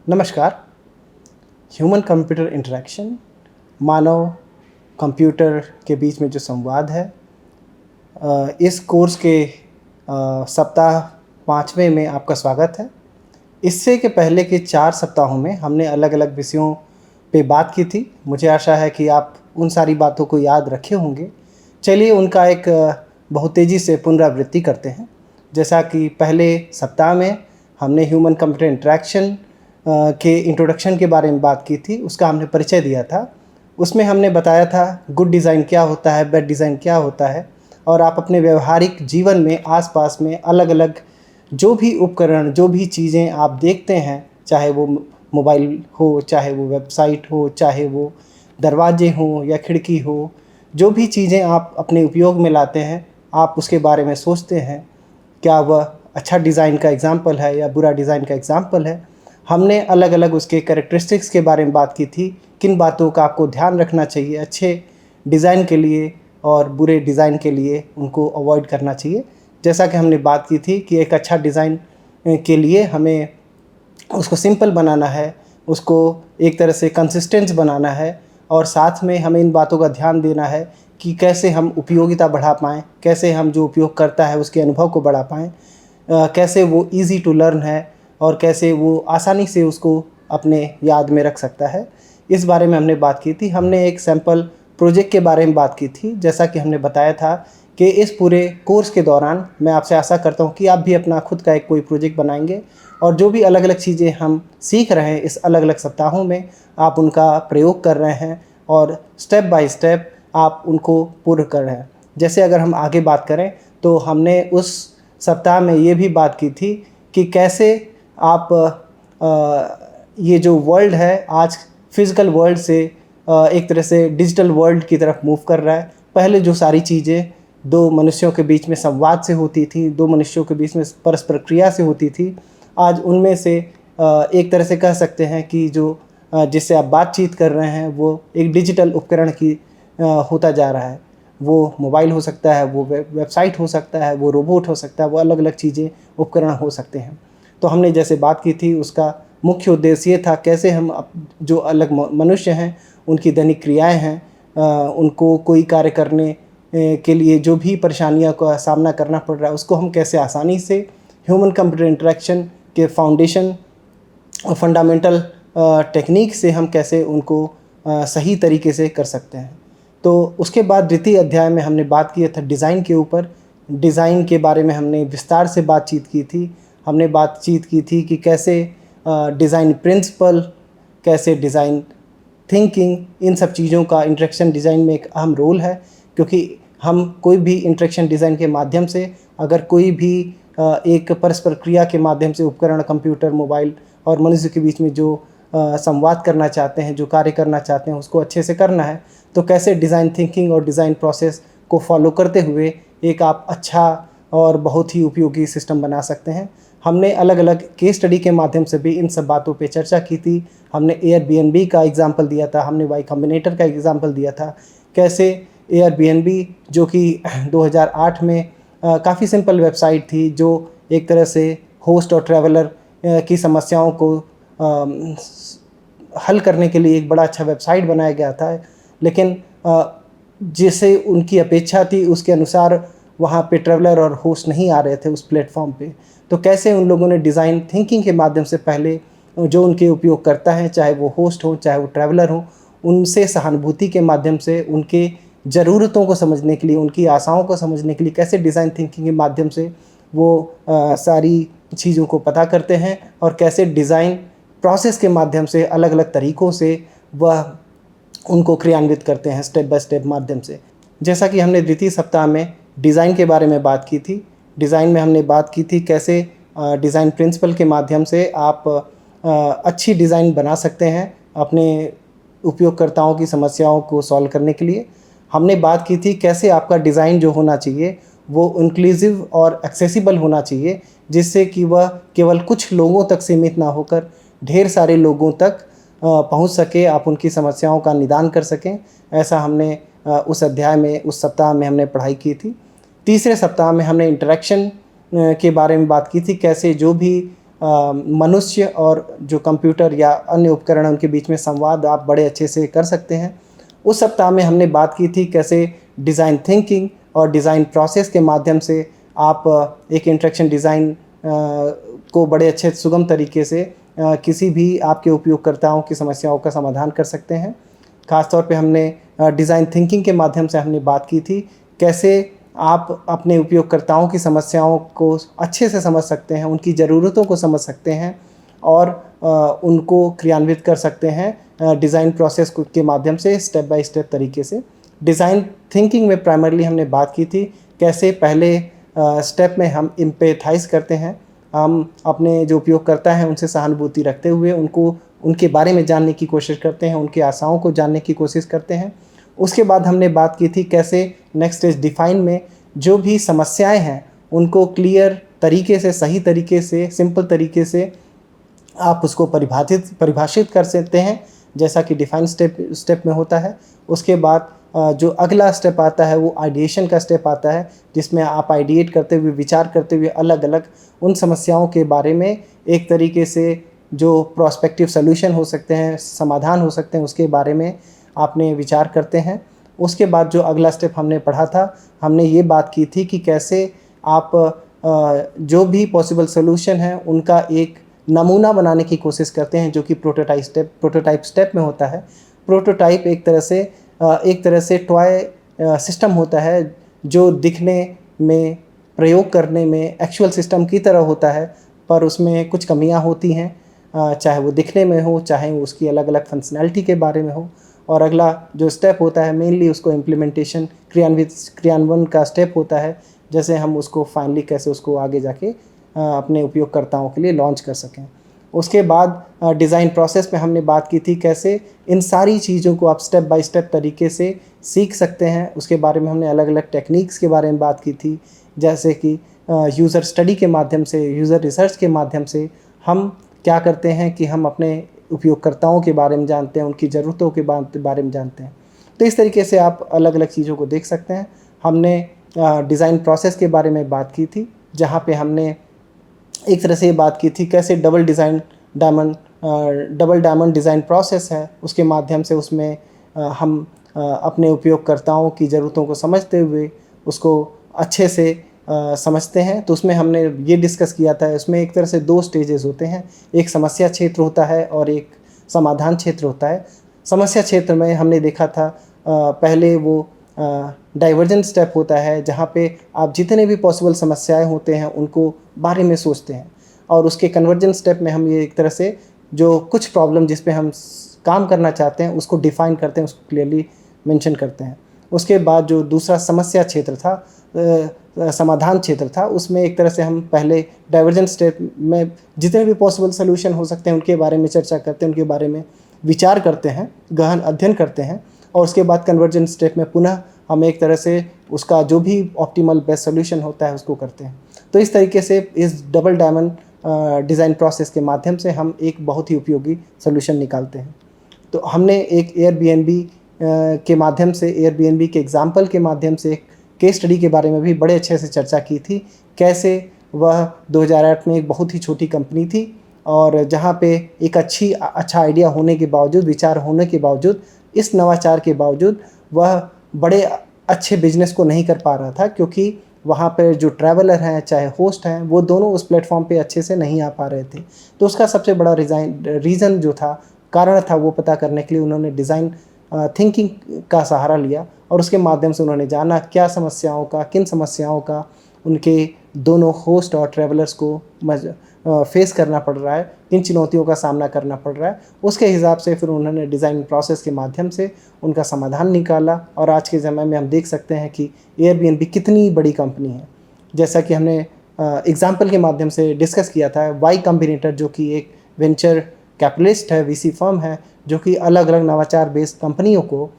नमस्कार। Human computer interaction, मानव computer के बीच में जो संवाद है, इस कोर्स के सप्ताह 5वें में आपका स्वागत है। इससे के पहले के 4 सप्ताहों में हमने अलग-अलग विषयों पे बात की थी। मुझे आशा है कि आप उन सारी बातों को याद रखे होंगे। चलिए उनका एक बहुत तेज़ी से पुनरावृत्ति करते हैं। जैसा कि पहले सप्ताह में हमने ह्यूमन कंप्यूटर इंटरेक्शन के इंट्रोडक्शन के बारे में बात की थी, उसका हमने परिचय दिया था। उसमें हमने बताया था गुड डिज़ाइन क्या होता है, बैड डिज़ाइन क्या होता है, और आप अपने व्यावहारिक जीवन में आस-पास में अलग-अलग जो भी उपकरण, जो भी चीज़ें आप देखते हैं, चाहे वो मोबाइल हो, चाहे वो वेबसाइट हो, चाहे वो दरवाजे हों या खिड़की हो, जो भी चीज़ें आप अपने उपयोग में लाते हैं, आप उसके बारे में सोचते हैं, क्या वह अच्छा डिज़ाइन का एग्ज़ाम्पल है या बुरा डिज़ाइन का एग्ज़ाम्पल है। हमने अलग-अलग उसके कैरेक्टरिस्टिक्स के बारे में बात की थी, किन बातों का आपको ध्यान रखना चाहिए अच्छे डिज़ाइन के लिए और बुरे डिज़ाइन के लिए उनको अवॉइड करना चाहिए। जैसा कि हमने बात की थी कि एक अच्छा डिज़ाइन के लिए हमें उसको सिंपल बनाना है, उसको एक तरह से कंसिस्टेंट बनाना है, और साथ में हमें इन बातों का ध्यान देना है कि कैसे हम उपयोगिता बढ़ा पाएँ, कैसे हम जो उपयोग करता है उसके अनुभव को बढ़ा पाएँ, कैसे वो ईज़ी टू लर्न है और कैसे वो आसानी से उसको अपने याद में रख सकता है। इस बारे में हमने बात की थी। हमने एक सैंपल प्रोजेक्ट के बारे में बात की थी। जैसा कि हमने बताया था कि इस पूरे कोर्स के दौरान मैं आपसे आशा करता हूँ कि आप भी अपना खुद का एक कोई प्रोजेक्ट बनाएंगे, और जो भी अलग-अलग चीज़ें हम सीख रहे हैं इस अलग-अलग सप्ताहों में, आप उनका प्रयोग कर रहे हैं और स्टेप बाय स्टेप आप उनको पूर्ण कर रहे हैं। जैसे अगर हम आगे बात करें तो हमने उस सप्ताह में ये भी बात की थी कि कैसे आप ये जो वर्ल्ड है आज फिज़िकल वर्ल्ड से एक तरह से डिजिटल वर्ल्ड की तरफ मूव कर रहा है। पहले जो सारी चीज़ें दो मनुष्यों के बीच में संवाद से होती थी, दो मनुष्यों के बीच में परस्पर क्रिया से होती थी, आज उनमें से एक तरह से कह सकते हैं कि जो जिससे आप बातचीत कर रहे हैं वो एक डिजिटल उपकरण की होता जा रहा है। वो मोबाइल हो सकता है, वो वेबसाइट हो सकता है, वो रोबोट हो सकता है, वो अलग-अलग चीज़ें उपकरण हो सकते हैं। तो हमने जैसे बात की थी उसका मुख्य उद्देश्य ये था कैसे हम जो अलग मनुष्य हैं उनकी दैनिक क्रियाएं हैं, उनको कोई कार्य करने के लिए जो भी परेशानियों का सामना करना पड़ रहा है उसको हम कैसे आसानी से ह्यूमन कंप्यूटर इंटरेक्शन के फाउंडेशन और फंडामेंटल टेक्निक से हम कैसे उनको सही तरीके से कर सकते हैं। तो उसके बाद द्वितीय अध्याय में हमने बात किया था डिज़ाइन के ऊपर। डिज़ाइन के बारे में हमने विस्तार से बातचीत की थी। हमने बातचीत की थी कि कैसे डिज़ाइन प्रिंसिपल, कैसे डिज़ाइन थिंकिंग, इन सब चीज़ों का इंटरेक्शन डिज़ाइन में एक अहम रोल है, क्योंकि हम कोई भी इंटरेक्शन डिज़ाइन के माध्यम से अगर कोई भी एक परस्पर क्रिया के माध्यम से उपकरण, कंप्यूटर, मोबाइल और मनुष्य के बीच में जो संवाद करना चाहते हैं, जो कार्य करना चाहते हैं उसको अच्छे से करना है, तो कैसे डिज़ाइन थिंकिंग और डिज़ाइन प्रोसेस को फॉलो करते हुए एक आप अच्छा और बहुत ही उपयोगी सिस्टम बना सकते हैं। हमने अलग-अलग केस स्टडी के माध्यम से भी इन सब बातों पे चर्चा की थी। हमने एयरबीएनबी का एग्ज़ाम्पल दिया था, हमने वाई कॉम्बिनेटर का एग्ज़ाम्पल दिया था। कैसे एयरबीएनबी जो कि 2008 में काफ़ी सिंपल वेबसाइट थी, जो एक तरह से होस्ट और ट्रैवलर की समस्याओं को हल करने के लिए एक बड़ा अच्छा वेबसाइट बनाया गया था, लेकिन जैसे उनकी अपेक्षा थी उसके अनुसार वहाँ पे ट्रैवलर और होस्ट नहीं आ रहे थे उस प्लेटफॉर्म पे। तो कैसे उन लोगों ने डिज़ाइन थिंकिंग के माध्यम से पहले जो उनके उपयोगकर्ता हैं, चाहे वो होस्ट हो चाहे वो ट्रैवलर हो, उनसे सहानुभूति के माध्यम से उनके ज़रूरतों को समझने के लिए, उनकी आशाओं को समझने के लिए कैसे डिज़ाइन थिंकिंग के माध्यम से वो सारी चीज़ों को पता करते हैं, और कैसे डिज़ाइन प्रोसेस के माध्यम से अलग-अलग तरीक़ों से वह उनको क्रियान्वित करते हैं स्टेप बाय स्टेप माध्यम से। जैसा कि हमने द्वितीय सप्ताह में डिज़ाइन के बारे में बात की थी। डिज़ाइन में हमने बात की थी कैसे डिज़ाइन प्रिंसिपल के माध्यम से आप अच्छी डिज़ाइन बना सकते हैं अपने उपयोगकर्ताओं की समस्याओं को सॉल्व करने के लिए। हमने बात की थी कैसे आपका डिज़ाइन जो होना चाहिए वो इंक्लूसिव और एक्सेसिबल होना चाहिए, जिससे कि वह केवल कुछ लोगों तक सीमित ना होकर ढेर सारे लोगों तक पहुंच सके, आप उनकी समस्याओं का निदान कर सकें। ऐसा हमने उस अध्याय में, उस सप्ताह में हमने पढ़ाई की थी। तीसरे सप्ताह में हमने इंटरेक्शन के बारे में बात की थी, कैसे जो भी मनुष्य और जो कंप्यूटर या अन्य उपकरण उनके बीच में संवाद आप बड़े अच्छे से कर सकते हैं। उस सप्ताह में हमने बात की थी कैसे डिज़ाइन थिंकिंग और डिज़ाइन प्रोसेस के माध्यम से आप एक इंटरेक्शन डिज़ाइन को बड़े अच्छे सुगम तरीके से किसी भी आपके उपयोगकर्ताओं की समस्याओं का समाधान कर सकते हैं। ख़ासतौर पे हमने डिज़ाइन थिंकिंग के माध्यम से हमने बात की थी कैसे आप अपने उपयोगकर्ताओं की समस्याओं को अच्छे से समझ सकते हैं, उनकी ज़रूरतों को समझ सकते हैं और उनको क्रियान्वित कर सकते हैं डिज़ाइन प्रोसेस के माध्यम से स्टेप बाय स्टेप तरीके से। डिज़ाइन थिंकिंग में प्राइमरली हमने बात की थी कैसे पहले स्टेप में हम एम्पैथाइज़ करते हैं, हम अपने जो उपयोगकर्ता हैं उनसे सहानुभूति रखते हुए उनको उनके बारे में जानने की कोशिश करते हैं, उनकी आशाओं को जानने की कोशिश करते हैं। उसके बाद हमने बात की थी कैसे नेक्स्ट स्टेज डिफ़ाइन में जो भी समस्याएं हैं उनको क्लियर तरीके से, सही तरीके से, सिंपल तरीके से आप उसको परिभाषित कर सकते हैं जैसा कि डिफ़ाइन स्टेप में होता है। उसके बाद जो अगला स्टेप आता है वो आइडिएशन का स्टेप आता है जिसमें आप आइडिएट करते हुए, विचार करते हुए अलग अलग उन समस्याओं के बारे में एक तरीके से जो प्रोस्पेक्टिव सॉल्यूशन हो सकते हैं, समाधान हो सकते हैं, उसके बारे में आपने विचार करते हैं। उसके बाद जो अगला स्टेप हमने पढ़ा था, हमने ये बात की थी कि कैसे आप जो भी पॉसिबल सॉल्यूशन है उनका एक नमूना बनाने की कोशिश करते हैं जो कि प्रोटोटाइप स्टेप में होता है। प्रोटोटाइप एक तरह से टॉय सिस्टम होता है जो दिखने में, प्रयोग करने में एक्चुअल सिस्टम की तरह होता है, पर उसमें कुछ कमियां होती हैं, चाहे वो दिखने में हो, चाहे वो उसकी अलग अलग फंक्शनैलिटी के बारे में हो। और अगला जो स्टेप होता है मेनली उसको इम्प्लीमेंटेशन, क्रियान्वयन का स्टेप होता है, जैसे हम उसको फाइनली कैसे उसको आगे जाके अपने उपयोगकर्ताओं के लिए लॉन्च कर सकें। उसके बाद डिज़ाइन प्रोसेस में हमने बात की थी कैसे इन सारी चीज़ों को आप स्टेप बाय स्टेप तरीके से सीख सकते हैं। उसके बारे में हमने अलग अलग टेक्निक्स के बारे में बात की थी, जैसे कि यूज़र स्टडी के माध्यम से, यूज़र रिसर्च के माध्यम से हम क्या करते हैं कि हम अपने उपयोगकर्ताओं के बारे में जानते हैं, उनकी ज़रूरतों के बारे में जानते हैं। तो इस तरीके से आप अलग अलग चीज़ों को देख सकते हैं। हमने डिज़ाइन प्रोसेस के बारे में बात की थी जहाँ पे हमने एक तरह से ये बात की थी कैसे डबल डायमंड डिज़ाइन प्रोसेस है, उसके माध्यम से उसमें हम अपने उपयोगकर्ताओं की ज़रूरतों को समझते हुए उसको अच्छे से समझते हैं। तो उसमें हमने ये डिस्कस किया था, उसमें एक तरह से 2 स्टेजेस होते हैं, एक समस्या क्षेत्र होता है और एक समाधान क्षेत्र होता है। समस्या क्षेत्र में हमने देखा था पहले वो डाइवर्जेंट स्टेप होता है जहाँ पे आप जितने भी पॉसिबल समस्याएं होते हैं उनको बारे में सोचते हैं, और उसके कन्वर्जेंट स्टेप में हम ये एक तरह से जो कुछ प्रॉब्लम जिस पे हम काम करना चाहते हैं उसको डिफ़ाइन करते हैं, उसको क्लियरली मेंशन करते हैं। उसके बाद जो दूसरा समस्या क्षेत्र था, समाधान क्षेत्र था, उसमें एक तरह से हम पहले डाइवर्जेंट स्टेप में जितने भी पॉसिबल सोल्यूशन हो सकते हैं उनके बारे में चर्चा करते हैं, उनके बारे में विचार करते हैं, गहन अध्ययन करते हैं, और उसके बाद कन्वर्जेंट स्टेप में पुनः हम एक तरह से उसका जो भी ऑप्टिमल बेस्ट सोल्यूशन होता है उसको करते हैं। तो इस तरीके से इस डबल डायमंड डिज़ाइन प्रोसेस के माध्यम से हम एक बहुत ही उपयोगी सोल्यूशन निकालते हैं। तो हमने एक एयरबीएनबी के माध्यम से, एयरबीएनबी के एग्जाम्पल के माध्यम से एक केस स्टडी के बारे में भी बड़े अच्छे से चर्चा की थी, कैसे वह 2008 में एक बहुत ही छोटी कंपनी थी और जहाँ पे एक अच्छा आइडिया होने के बावजूद, विचार होने के बावजूद, इस नवाचार के बावजूद वह बड़े अच्छे बिजनेस को नहीं कर पा रहा था, क्योंकि वहाँ पर जो ट्रैवलर हैं चाहे होस्ट हैं वो दोनों उस प्लेटफॉर्म पे अच्छे से नहीं आ पा रहे थे। तो उसका सबसे बड़ा रीज़न जो था, कारण था, वो पता करने के लिए उन्होंने डिज़ाइन थिंकिंग का सहारा लिया और उसके माध्यम से उन्होंने जाना किन समस्याओं का उनके दोनों होस्ट और ट्रैवलर्स को फेस करना पड़ रहा है, किन चुनौतियों का सामना करना पड़ रहा है। उसके हिसाब से फिर उन्होंने डिज़ाइन प्रोसेस के माध्यम से उनका समाधान निकाला और आज के ज़माने में हम देख सकते हैं कि एयरबीएनबी कितनी बड़ी कंपनी है। जैसा कि हमने एग्जाम्पल के माध्यम से डिस्कस किया था, वाई कॉम्बिनेटर जो कि एक वेंचर कैपिटलिस्ट है, वीसी फर्म है, जो कि अलग अलग नवाचार बेस्ड कंपनियों को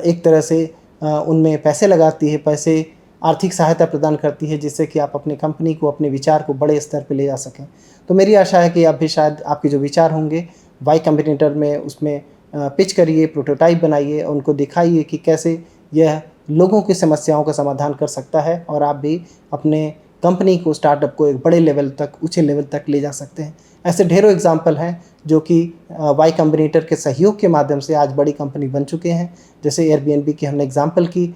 एक तरह से उनमें पैसे लगाती है, आर्थिक सहायता प्रदान करती है, जिससे कि आप अपनी कंपनी को, अपने विचार को बड़े स्तर पर ले जा सकें। तो मेरी आशा है कि आप भी शायद आपके जो विचार होंगे वाई कॉम्बिनेटर में उसमें पिच करिए, प्रोटोटाइप बनाइए, उनको दिखाइए कि कैसे यह लोगों की समस्याओं का समाधान कर सकता है और आप भी अपने कंपनी को, स्टार्टअप को एक बड़े लेवल तक, ऊंचे लेवल तक ले जा सकते हैं। ऐसे ढेरों एग्जाम्पल हैं जो कि वाई कॉम्बिनेटर के सहयोग के माध्यम से आज बड़ी कंपनी बन चुके हैं। जैसे एयरबीएनबी की हमने एग्जाम्पल की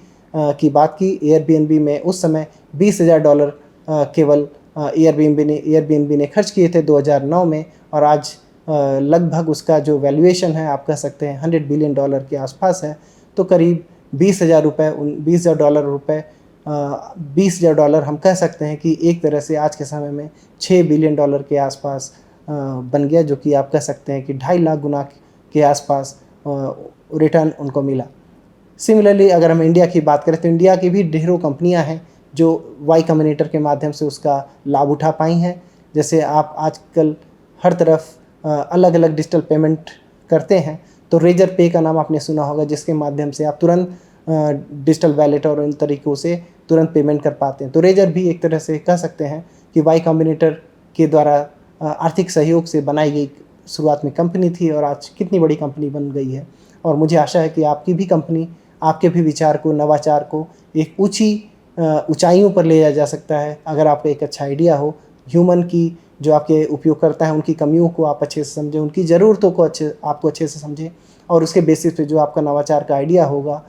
बात की। एयरबीएनबी में उस समय $20,000 केवल एयरबीएनबी ने खर्च किए थे 2009 में, और आज लगभग उसका जो वैल्यूएशन है आप कह सकते हैं $100 बिलियन के आसपास है। तो करीब $20,000 हम कह सकते हैं कि एक तरह से आज के समय में $6 बिलियन के आसपास बन गया, जो कि आप कह सकते हैं कि 2.5 लाख गुना के आसपास रिटर्न उनको मिला। सिमिलरली अगर हम इंडिया की बात करें तो इंडिया की भी ढेरों कंपनियां हैं जो वाई कॉम्बिनेटर के माध्यम से उसका लाभ उठा पाई हैं। जैसे आप आजकल हर तरफ अलग अलग डिजिटल पेमेंट करते हैं, तो रेजर पे का नाम आपने सुना होगा, जिसके माध्यम से आप तुरंत डिजिटल वैलेट और इन तरीक़ों से तुरंत पेमेंट कर पाते हैं। तो रेजर भी एक तरह से कह सकते हैं कि वाई कॉम्बिनेटर के द्वारा आर्थिक सहयोग से बनाई गई शुरुआत में कंपनी थी, और आज कितनी बड़ी कंपनी बन गई है। और मुझे आशा है कि आपकी भी कंपनी, आपके भी विचार को, नवाचार को एक ऊंचाइयों पर ले जाया जा सकता है अगर आपको एक अच्छा आइडिया हो। ह्यूमन की जो आपके उपयोगकर्ता हैं उनकी कमियों को आप अच्छे से समझें, उनकी ज़रूरतों को आपको अच्छे से समझें, और उसके बेसिस पे जो आपका नवाचार का आइडिया होगा।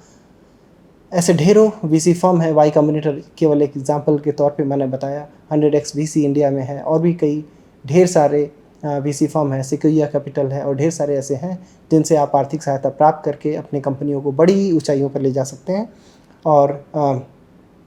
ऐसे ढेरों वीसी फर्म है, वाई कॉम्बिनेटर केवल एक एग्जांपल के तौर पे मैंने बताया। 100x वीसी इंडिया में है, और भी कई ढेर सारे वीसी फर्म है, सिक्विया कैपिटल है, और ढेर सारे ऐसे हैं जिनसे आप आर्थिक सहायता प्राप्त करके अपने कंपनियों को बड़ी ऊंचाइयों पर ले जा सकते हैं। और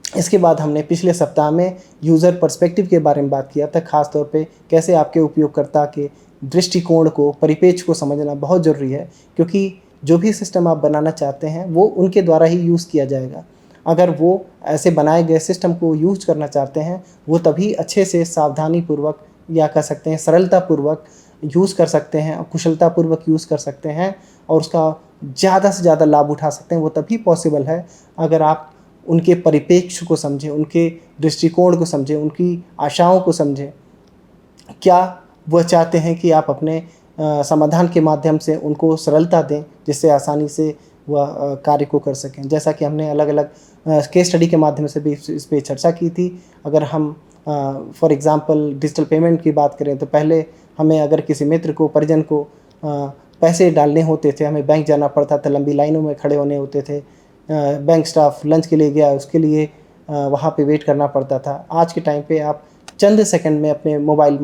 इसके बाद हमने पिछले सप्ताह में यूज़र पर्सपेक्टिव के बारे में बात किया था। ख़ास तौर पे कैसे आपके उपयोगकर्ता के दृष्टिकोण को, परिपेक्ष को समझना बहुत ज़रूरी है, क्योंकि जो भी सिस्टम आप बनाना चाहते हैं वो उनके द्वारा ही यूज़ किया जाएगा। अगर वो ऐसे बनाए गए सिस्टम को यूज़ करना चाहते हैं, वो तभी अच्छे से सावधानीपूर्वक, या कह सकते हैं सरलतापूर्वक यूज़ कर सकते हैं, और कुशलतापूर्वक यूज़ कर सकते हैं, और उसका ज़्यादा से ज़्यादा लाभ उठा सकते हैं। वो तभी पॉसिबल है अगर आप उनके परिप्रेक्ष्य को समझें, उनके दृष्टिकोण को समझें, उनकी आशाओं को समझें। क्या वह चाहते हैं कि आप अपने समाधान के माध्यम से उनको सरलता दें, जिससे आसानी से वह कार्य को कर सकें। जैसा कि हमने अलग अलग केस स्टडी के माध्यम से भी इस पर चर्चा की थी। अगर हम फॉर एग्ज़ाम्पल डिजिटल पेमेंट की बात करें, तो पहले हमें अगर किसी मित्र को, परिजन को पैसे डालने होते थे, हमें बैंक जाना पड़ता था, लंबी लाइनों में खड़े होने होते थे। बैंक स्टाफ लंच के लिए गया, उसके लिए वहाँ पे वेट करना पड़ता था। आज के टाइम पे आप चंद सेकंड में अपने मोबाइल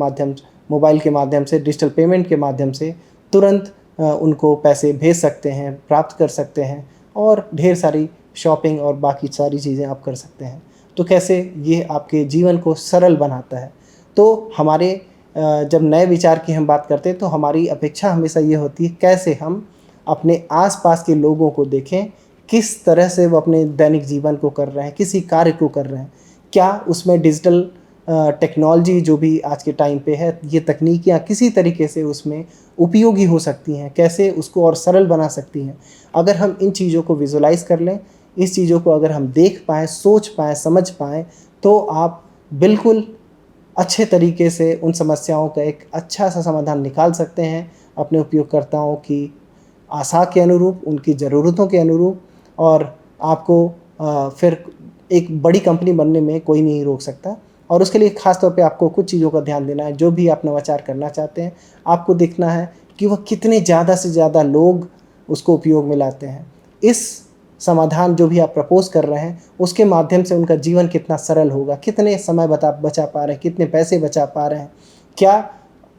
के माध्यम से, डिजिटल पेमेंट के माध्यम से तुरंत उनको पैसे भेज सकते हैं, प्राप्त कर सकते हैं, और ढेर सारी शॉपिंग और बाकी सारी चीज़ें आप कर सकते हैं। तो कैसे ये आपके जीवन को सरल बनाता है। तो हमारे जब नए विचार की हम बात करते हैं, तो हमारी अपेक्षा हमेशा ये होती है कैसे हम अपने आसपास के लोगों को देखें, किस तरह से वो अपने दैनिक जीवन को कर रहे हैं, किसी कार्य को कर रहे हैं, क्या उसमें डिजिटल टेक्नोलॉजी जो भी आज के टाइम पे है, ये तकनीकियाँ किसी तरीके से उसमें उपयोगी हो सकती हैं, कैसे उसको और सरल बना सकती हैं। अगर हम इन चीज़ों को विजुलाइज़ कर लें, इस चीज़ों को अगर हम देख पाएँ, सोच पाएँ, समझ पाएँ, तो आप बिल्कुल अच्छे तरीके से उन समस्याओं का एक अच्छा सा समाधान निकाल सकते हैं, अपने उपयोगकर्ताओं की आशा के अनुरूप, उनकी ज़रूरतों के अनुरूप, और आपको फिर एक बड़ी कंपनी बनने में कोई नहीं रोक सकता। और उसके लिए ख़ास तौर पे आपको कुछ चीज़ों का ध्यान देना है। जो भी आप नवाचार करना चाहते हैं, आपको देखना है कि वह कितने ज़्यादा से ज़्यादा लोग उसको उपयोग में लाते हैं। इस समाधान जो भी आप प्रपोज़ कर रहे हैं, उसके माध्यम से उनका जीवन कितना सरल होगा, कितने समय बचा पा रहे हैं, कितने पैसे बचा पा रहे हैं। क्या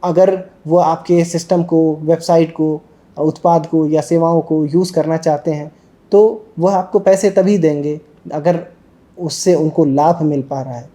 अगर वो आपके सिस्टम को, वेबसाइट को, उत्पाद को या सेवाओं को यूज़ करना चाहते हैं, तो वह आपको पैसे तभी देंगे अगर उससे उनको लाभ मिल पा रहा है।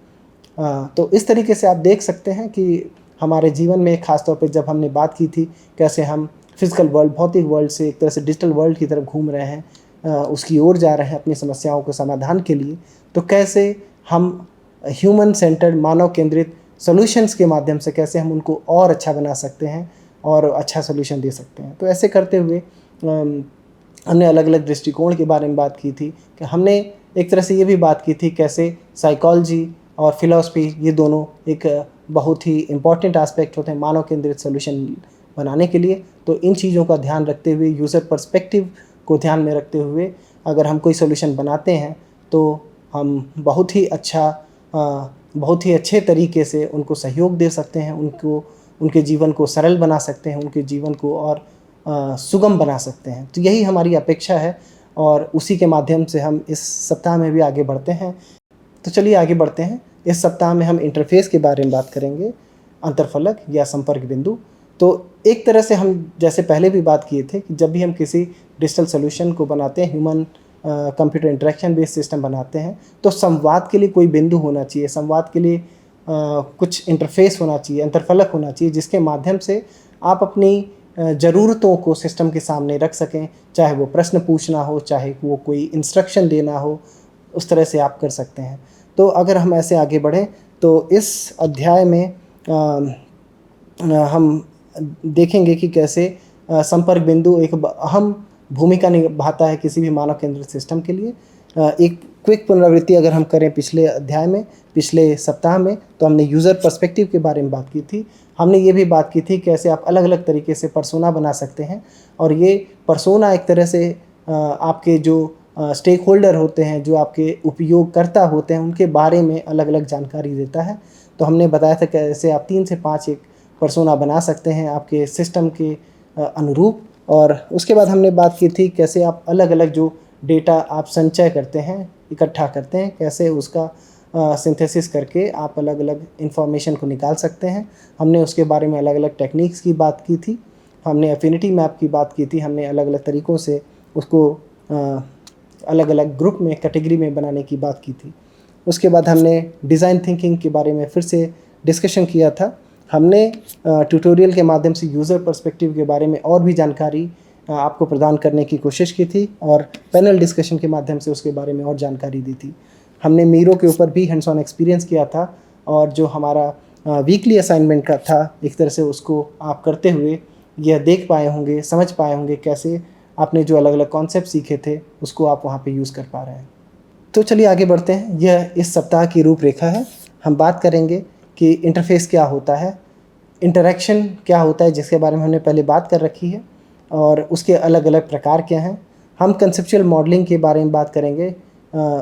तो इस तरीके से आप देख सकते हैं कि हमारे जीवन में ख़ास तौर पे जब हमने बात की थी कैसे हम फिज़िकल वर्ल्ड, भौतिक वर्ल्ड से एक तरह से डिजिटल वर्ल्ड की तरफ घूम रहे हैं, उसकी ओर जा रहे हैं अपनी समस्याओं को समाधान के लिए, तो कैसे हम ह्यूमन सेंटर्ड, मानव केंद्रित सॉल्यूशंस के माध्यम से कैसे हम उनको और अच्छा बना सकते हैं और अच्छा सॉल्यूशन दे सकते हैं। तो ऐसे करते हुए हमने अलग अलग दृष्टिकोण के बारे में बात की थी कि हमने एक तरह से ये भी बात की थी कैसे साइकोलॉजी और फिलॉसफी, ये दोनों एक बहुत ही इम्पॉर्टेंट एस्पेक्ट होते हैं मानव केंद्रित सॉल्यूशन बनाने के लिए। तो इन चीज़ों का ध्यान रखते हुए, यूज़र पर्सपेक्टिव को ध्यान में रखते हुए अगर हम कोई सॉल्यूशन बनाते हैं, तो हम बहुत ही अच्छा बहुत ही अच्छे तरीके से उनको सहयोग दे सकते हैं, उनको उनके जीवन को सरल बना सकते हैं, उनके जीवन को और सुगम बना सकते हैं। तो यही हमारी अपेक्षा है और उसी के माध्यम से हम इस सप्ताह में भी आगे बढ़ते हैं। तो चलिए आगे बढ़ते हैं। इस सप्ताह में हम इंटरफेस के बारे में बात करेंगे, अंतरफलक या संपर्क बिंदु। तो एक तरह से हम जैसे पहले भी बात किए थे कि जब भी हम किसी डिजिटल सॉल्यूशन को बनाते हैं, human computer interaction based system बनाते हैं, तो संवाद के लिए कोई बिंदु होना चाहिए, संवाद के लिए कुछ इंटरफेस होना चाहिए, अंतरफलक होना चाहिए, जिसके माध्यम से आप अपनी ज़रूरतों को सिस्टम के सामने रख सकें। चाहे वो प्रश्न पूछना हो, चाहे वो कोई इंस्ट्रक्शन देना हो, उस तरह से आप कर सकते हैं। तो अगर हम ऐसे आगे बढ़ें तो इस अध्याय में हम देखेंगे कि कैसे संपर्क बिंदु एक अहम भूमिका निभाता है किसी भी मानव केंद्रित सिस्टम के लिए। एक क्विक पुनरावृत्ति अगर हम करें पिछले अध्याय में, पिछले सप्ताह में, तो हमने यूज़र पर्सपेक्टिव के बारे में बात की थी। हमने ये भी बात की थी कैसे आप अलग अलग तरीके से पर्सोना बना सकते हैं, और ये पर्सोना एक तरह से आपके जो स्टेक होल्डर होते हैं, जो आपके उपयोगकर्ता होते हैं, उनके बारे में अलग अलग जानकारी देता है। तो हमने बताया था कैसे आप 3 से 5 एक पर्सोना बना सकते हैं आपके सिस्टम के अनुरूप। और उसके बाद हमने बात की थी कैसे आप अलग अलग जो डेटा आप संचय करते हैं, इकट्ठा करते हैं, कैसे उसका सिंथेसिस करके आप अलग अलग इन्फॉर्मेशन को निकाल सकते हैं। हमने उसके बारे में अलग अलग टेक्निक्स की बात की थी, हमने एफिनिटी मैप की बात की थी, हमने अलग अलग तरीक़ों से उसको अलग अलग ग्रुप में, कैटेगरी में बनाने की बात की थी। उसके बाद हमने डिज़ाइन थिंकिंग के बारे में फिर से डिस्कशन किया था। हमने ट्यूटोरियल के माध्यम से यूज़र पर्सपेक्टिव के बारे में और भी जानकारी आपको प्रदान करने की कोशिश की थी, और पैनल डिस्कशन के माध्यम से उसके बारे में और जानकारी दी थी। हमने मीरो के ऊपर भी हैंड्स ऑन एक्सपीरियंस किया था, और जो हमारा वीकली असाइनमेंट का था, एक तरह से उसको आप करते हुए यह देख पाए होंगे, समझ पाए होंगे कैसे आपने जो अलग अलग कॉन्सेप्ट सीखे थे उसको आप वहाँ पे यूज़ कर पा रहे हैं। तो चलिए आगे बढ़ते हैं। यह इस सप्ताह की रूपरेखा है। हम बात करेंगे कि इंटरफेस क्या होता है, इंटरेक्शन क्या होता है, जिसके बारे में हमने पहले बात कर रखी है, और उसके अलग अलग प्रकार क्या हैं। हम कंसेप्चुअल मॉडलिंग के बारे में बात करेंगे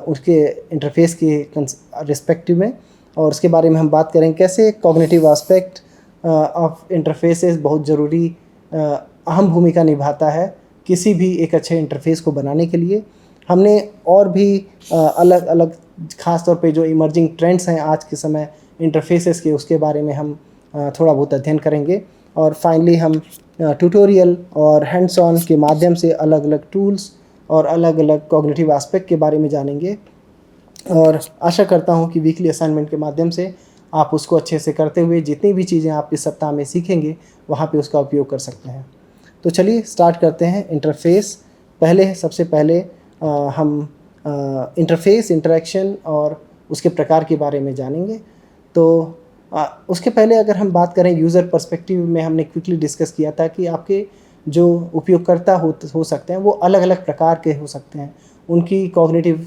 उसके इंटरफेस के रिस्पेक्टिव में, और उसके बारे में हम बात करेंगे कैसे कॉग्निटिव एस्पेक्ट ऑफ इंटरफेसेस बहुत ज़रूरी अहम भूमिका निभाता है किसी भी एक अच्छे इंटरफेस को बनाने के लिए। हमने और भी अलग अलग ख़ास तौर पे जो इमर्जिंग ट्रेंड्स हैं आज के समय इंटरफेसेस के, उसके बारे में हम थोड़ा बहुत अध्ययन करेंगे। और फाइनली हम ट्यूटोरियल और हैंड्स ऑन के माध्यम से अलग अलग टूल्स और अलग अलग कॉग्निटिव एस्पेक्ट के बारे में जानेंगे, और आशा करता हूँ कि वीकली असाइनमेंट के माध्यम से आप उसको अच्छे से करते हुए जितनी भी चीज़ें आप इस सप्ताह में सीखेंगे वहाँ पे उसका उपयोग कर सकते हैं। तो चलिए स्टार्ट करते हैं। इंटरफेस सबसे पहले हम इंटरफेस, इंटरेक्शन और उसके प्रकार के बारे में जानेंगे। तो उसके पहले अगर हम बात करें यूज़र पर्सपेक्टिव में, हमने क्विकली डिस्कस किया था कि आपके जो उपयोगकर्ता हो सकते हैं वो अलग अलग प्रकार के हो सकते हैं, उनकी कॉग्निटिव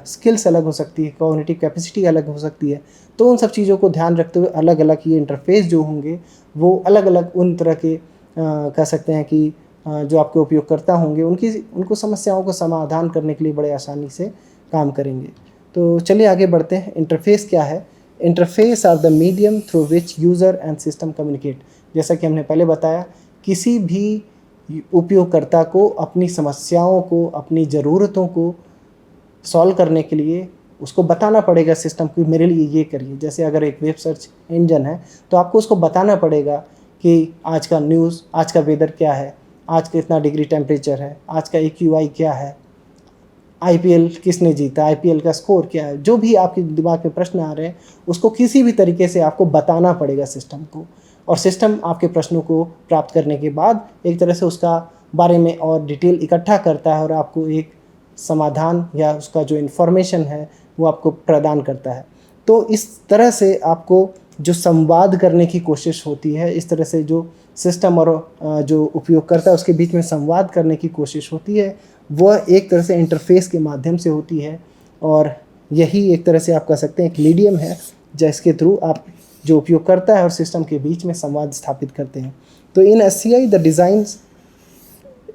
स्किल्स अलग हो सकती है, कॉग्निटिव कैपेसिटी अलग हो सकती है। तो उन सब चीज़ों को ध्यान रखते हुए अलग अलग ये इंटरफेस जो होंगे वो अलग अलग उन तरह के कह सकते हैं कि जो आपके उपयोगकर्ता होंगे उनको समस्याओं को समाधान करने के लिए बड़े आसानी से काम करेंगे। तो चलिए आगे बढ़ते हैं। इंटरफेस क्या है? Interface are the medium through which user and system communicate. जैसा कि हमने पहले बताया, किसी भी उपयोगकर्ता को अपनी समस्याओं को, अपनी ज़रूरतों को सॉल्व करने के लिए उसको बताना पड़ेगा सिस्टम को, मेरे लिए ये करिए। जैसे अगर एक वेब सर्च इंजन है तो आपको उसको बताना पड़ेगा कि आज का न्यूज़, आज का वेदर क्या है, आज कितना डिग्री टेम्परेचर है, आज का AQI क्या है, IPL किसने जीता, IPL का स्कोर क्या है। जो भी आपके दिमाग में प्रश्न आ रहे हैं उसको किसी भी तरीके से आपको बताना पड़ेगा सिस्टम को, और सिस्टम आपके प्रश्नों को प्राप्त करने के बाद एक तरह से उसका बारे में और डिटेल इकट्ठा करता है और आपको एक समाधान या उसका जो इन्फॉर्मेशन है वो आपको प्रदान करता है। तो इस तरह से आपको जो संवाद करने की कोशिश होती है, इस तरह से जो सिस्टम और जो उपयोगकर्ता उसके बीच में संवाद करने की कोशिश होती है, वह एक तरह से इंटरफेस के माध्यम से होती है। और यही एक तरह से आप कह सकते हैं एक मीडियम है जिसके थ्रू आप जो उपयोगकर्ता है और सिस्टम के बीच में संवाद स्थापित करते हैं। तो in SCI the designs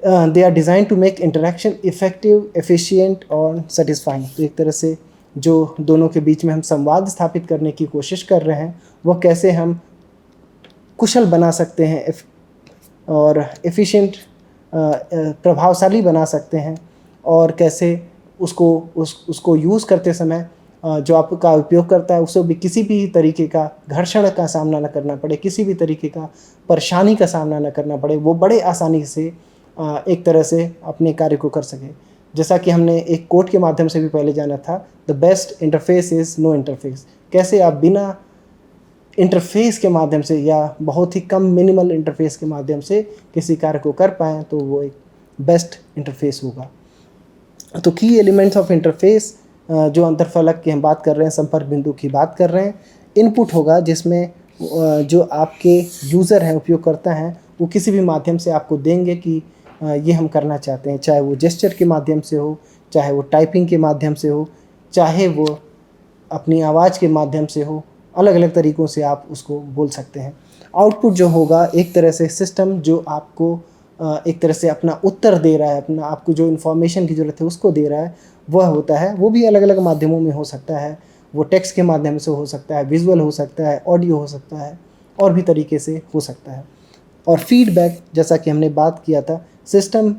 they are design to make interaction effective, efficient और सेटिस्फाइंग। तो एक तरह से जो दोनों के बीच में हम संवाद स्थापित करने की कोशिश कर रहे हैं, वो कैसे हम कुशल बना सकते हैं और एफिशिएंट प्रभावशाली बना सकते हैं, और कैसे उसको यूज़ करते समय जो आपका उपयोग करता है उसे भी किसी भी तरीके का घर्षण का सामना न करना पड़े, किसी भी तरीके का परेशानी का सामना न करना पड़े, वो बड़े आसानी से एक तरह से अपने कार्य को कर सके। जैसा कि हमने एक कोट के माध्यम से भी पहले जाना था, the best interface is no interface. कैसे आप बिना इंटरफेस के माध्यम से या बहुत ही कम मिनिमल इंटरफेस के माध्यम से किसी कार्य को कर पाएँ, तो वो एक बेस्ट इंटरफेस होगा। तो की एलिमेंट्स ऑफ इंटरफेस जो अंतरफलक की हम बात कर रहे हैं, संपर्क बिंदु की बात कर रहे हैं, इनपुट होगा जिसमें जो आपके यूज़र हैं, उपयोगकर्ता हैं, वो किसी भी माध्यम से आपको देंगे कि ये हम करना चाहते हैं, चाहे वो जेस्चर के माध्यम से हो, चाहे वो टाइपिंग के माध्यम से हो, चाहे वो अपनी आवाज़ के माध्यम से हो, अलग अलग तरीक़ों से आप उसको बोल सकते हैं। आउटपुट जो होगा एक तरह से सिस्टम जो आपको एक तरह से अपना उत्तर दे रहा है, अपना आपको जो इन्फॉर्मेशन की ज़रूरत है उसको दे रहा है, वह होता है। वो भी अलग अलग माध्यमों में हो सकता है, वो टेक्स्ट के माध्यम से हो सकता है, विजुअल हो सकता है, ऑडियो हो सकता है, और भी तरीके से हो सकता है। और फीडबैक, जैसा कि हमने बात किया था, system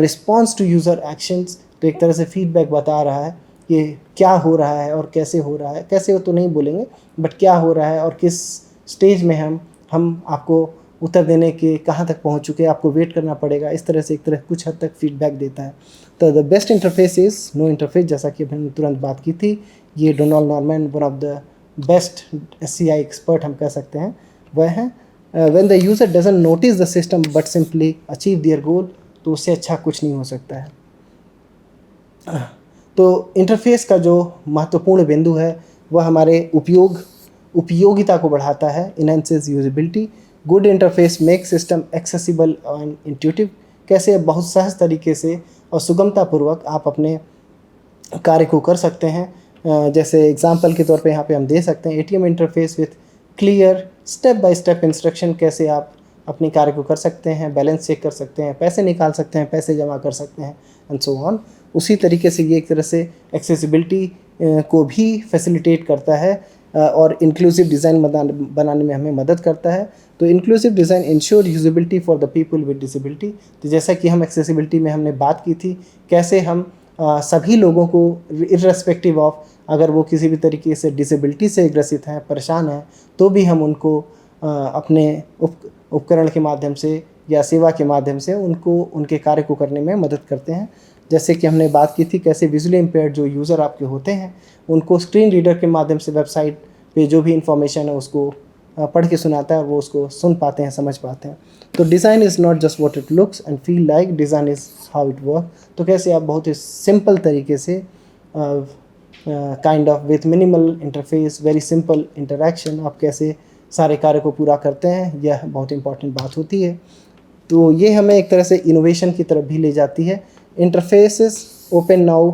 response to user actions, तो एक तरह से फीडबैक बता रहा है कि क्या हो रहा है और कैसे हो रहा है। कैसे हो तो नहीं बोलेंगे, बट क्या हो रहा है और किस स्टेज में हम आपको उत्तर देने के कहाँ तक पहुँच चुके हैं, आपको वेट करना पड़ेगा, इस तरह से एक तरह कुछ हद तक फीडबैक देता है। तो the best interface is no interface, जैसा कि हमने तुरंत बात की थी। ये Donald Norman, one of the best SCI expert हम कह सकते हैं, वह हैं। When the user doesn't notice the system but simply achieve their goal, तो उससे अच्छा कुछ नहीं हो सकता है। तो इंटरफेस का जो महत्वपूर्ण बिंदु है वह हमारे उपयोगिता को बढ़ाता है, enhances usability. Good interface make system accessible and intuitive. कैसे बहुत सहज तरीके से और सुगमतापूर्वक आप अपने कार्य को कर सकते हैं। जैसे एग्जांपल के तौर पे यहाँ पे हम दे सकते हैं ATM interface with clear step by step instruction. कैसे आप अपने कार्य को कर सकते हैं, बैलेंस चेक कर सकते हैं, पैसे निकाल सकते हैं, पैसे जमा कर सकते हैं, एंड सो ऑन। उसी तरीके से ये एक तरह से एक्सेसिबिलिटी को भी फैसिलिटेट करता है और इंक्लूसिव डिज़ाइन बनाने में हमें मदद करता है। तो inclusive design ensure usability for the people with disability. तो जैसा कि हम एक्सेसिबिलिटी में हमने बात की थी, कैसे हम सभी लोगों को इर्रेस्पेक्टिव ऑफ अगर वो किसी भी तरीके से डिसेबिलिटी से ग्रसित हैं, परेशान हैं, तो भी हम उनको अपने उपकरण के माध्यम से या सेवा के माध्यम से उनको उनके कार्य को करने में मदद करते हैं। जैसे कि हमने बात की थी कैसे विजुअली इम्पेयर्ड जो यूज़र आपके होते हैं उनको स्क्रीन रीडर के माध्यम से वेबसाइट पे जो भी इंफॉर्मेशन है उसको पढ़ के सुनाता है, वो उसको सुन पाते हैं, समझ पाते हैं। तो design is not just what it looks and feel like, design is how it work. तो कैसे आप बहुत ही सिंपल तरीके से kind of with minimal interface, very simple interaction, आप कैसे सारे कार्य को पूरा करते हैं, यह बहुत इंपॉर्टेंट बात होती है। तो ये हमें एक तरह से इनोवेशन की तरफ भी ले जाती है। Interfaces open now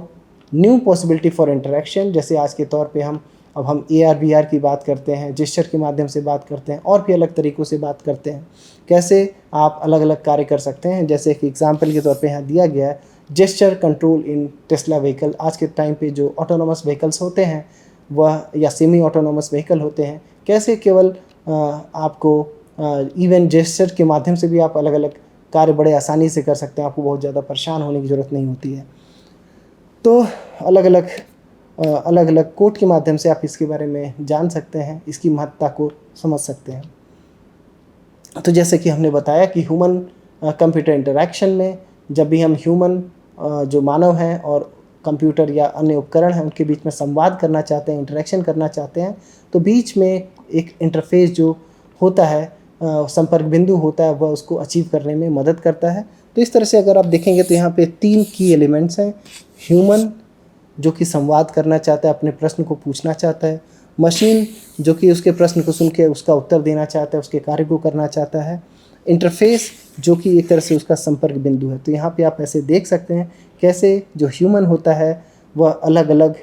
new possibility for interaction. जैसे आज के तौर पे अब हम AR VR की बात करते हैं, जेस्चर के माध्यम से बात करते हैं, और भी अलग तरीक़ों से बात करते हैं, कैसे आप अलग अलग कार्य कर सकते हैं। जैसे कि एग्जांपल के तौर पे यहाँ दिया गया है जेस्चर कंट्रोल इन टेस्ला व्हीकल। आज के टाइम पे जो ऑटोनोमस व्हीकल्स होते हैं वह या सेमी ऑटोनोमस व्हीकल होते हैं, कैसे केवल आपको इवन जेस्चर के माध्यम से भी आप अलग अलग कार्य बड़े आसानी से कर सकते हैं, आपको बहुत ज़्यादा परेशान होने की ज़रूरत नहीं होती है। तो अलग अलग कोड के माध्यम से आप इसके बारे में जान सकते हैं, इसकी महत्ता को समझ सकते हैं। तो जैसे कि हमने बताया कि ह्यूमन कंप्यूटर इंटरेक्शन में जब भी हम ह्यूमन जो मानव हैं और कंप्यूटर या अन्य उपकरण हैं उनके बीच में संवाद करना चाहते हैं, इंटरेक्शन करना चाहते हैं, तो बीच में एक इंटरफेस जो होता है, संपर्क बिंदु होता है, वह उसको अचीव करने में मदद करता है। तो इस तरह से अगर आप देखेंगे तो यहाँ पे 3 की एलिमेंट्स हैं। ह्यूमन जो कि संवाद करना चाहता है, अपने प्रश्न को पूछना चाहता है। मशीन जो कि उसके प्रश्न को सुन के उसका उत्तर देना चाहता है, उसके कार्य को करना चाहता है। इंटरफेस जो कि एक तरह से उसका संपर्क बिंदु है। तो यहाँ पे आप ऐसे देख सकते हैं कैसे जो ह्यूमन होता है वह अलग अलग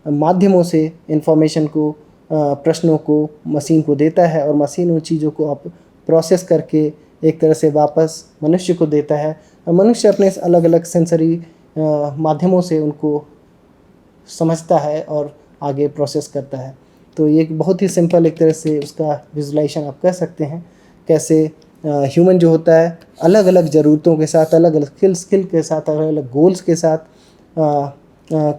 माध्यमों से इन्फॉर्मेशन को, प्रश्नों को मशीन को देता है, और मशीन उन चीज़ों को आप प्रोसेस करके एक तरह से वापस मनुष्य को देता है, और मनुष्य अपने अलग अलग सेंसरी माध्यमों से उनको समझता है और आगे प्रोसेस करता है। तो ये एक बहुत ही सिंपल एक तरह से उसका विजुलाइजेशन आप कह सकते हैं, कैसे ह्यूमन जो होता है अलग अलग ज़रूरतों के साथ, अलग अलग स्किल के साथ, अलग अलग गोल्स के साथ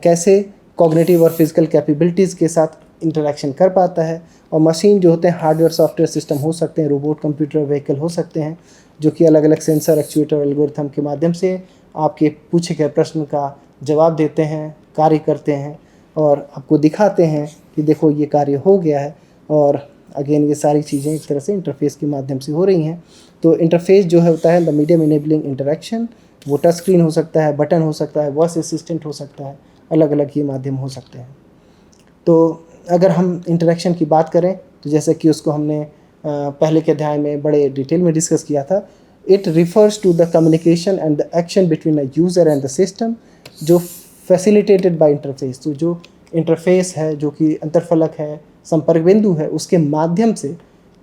कैसे कॉग्निटिव और फिजिकल कैपेबिलिटीज़ के साथ इंटरेक्शन कर पाता है। और मशीन जो होते हैं हार्डवेयर सॉफ्टवेयर सिस्टम हो सकते हैं, रोबोट कंप्यूटर व्हीकल हो सकते हैं, जो कि अलग अलग सेंसर एक्चुएटर एल्गोरिथम के माध्यम से आपके पूछे गए प्रश्न का जवाब देते हैं, कार्य करते हैं और आपको दिखाते हैं कि देखो ये कार्य हो गया है। और अगेन ये सारी चीज़ें एक तरह से इंटरफेस के माध्यम से हो रही हैं। तो इंटरफेस जो है होता है द मीडियम इनेबलिंग इंटरेक्शन। वो टच स्क्रीन हो सकता है, बटन हो सकता है, वॉइस असिस्टेंट हो सकता है, अलग अलग ये माध्यम हो सकते हैं। तो अगर हम इंटरेक्शन की बात करें तो जैसे कि उसको हमने पहले के अध्याय में बड़े डिटेल में डिस्कस किया था, it refers to the communication and the action between a user and the system जो फैसिलिटेटेड बाय इंटरफेस। तो जो इंटरफेस है, जो कि अंतरफलक है, संपर्क बिंदु है, उसके माध्यम से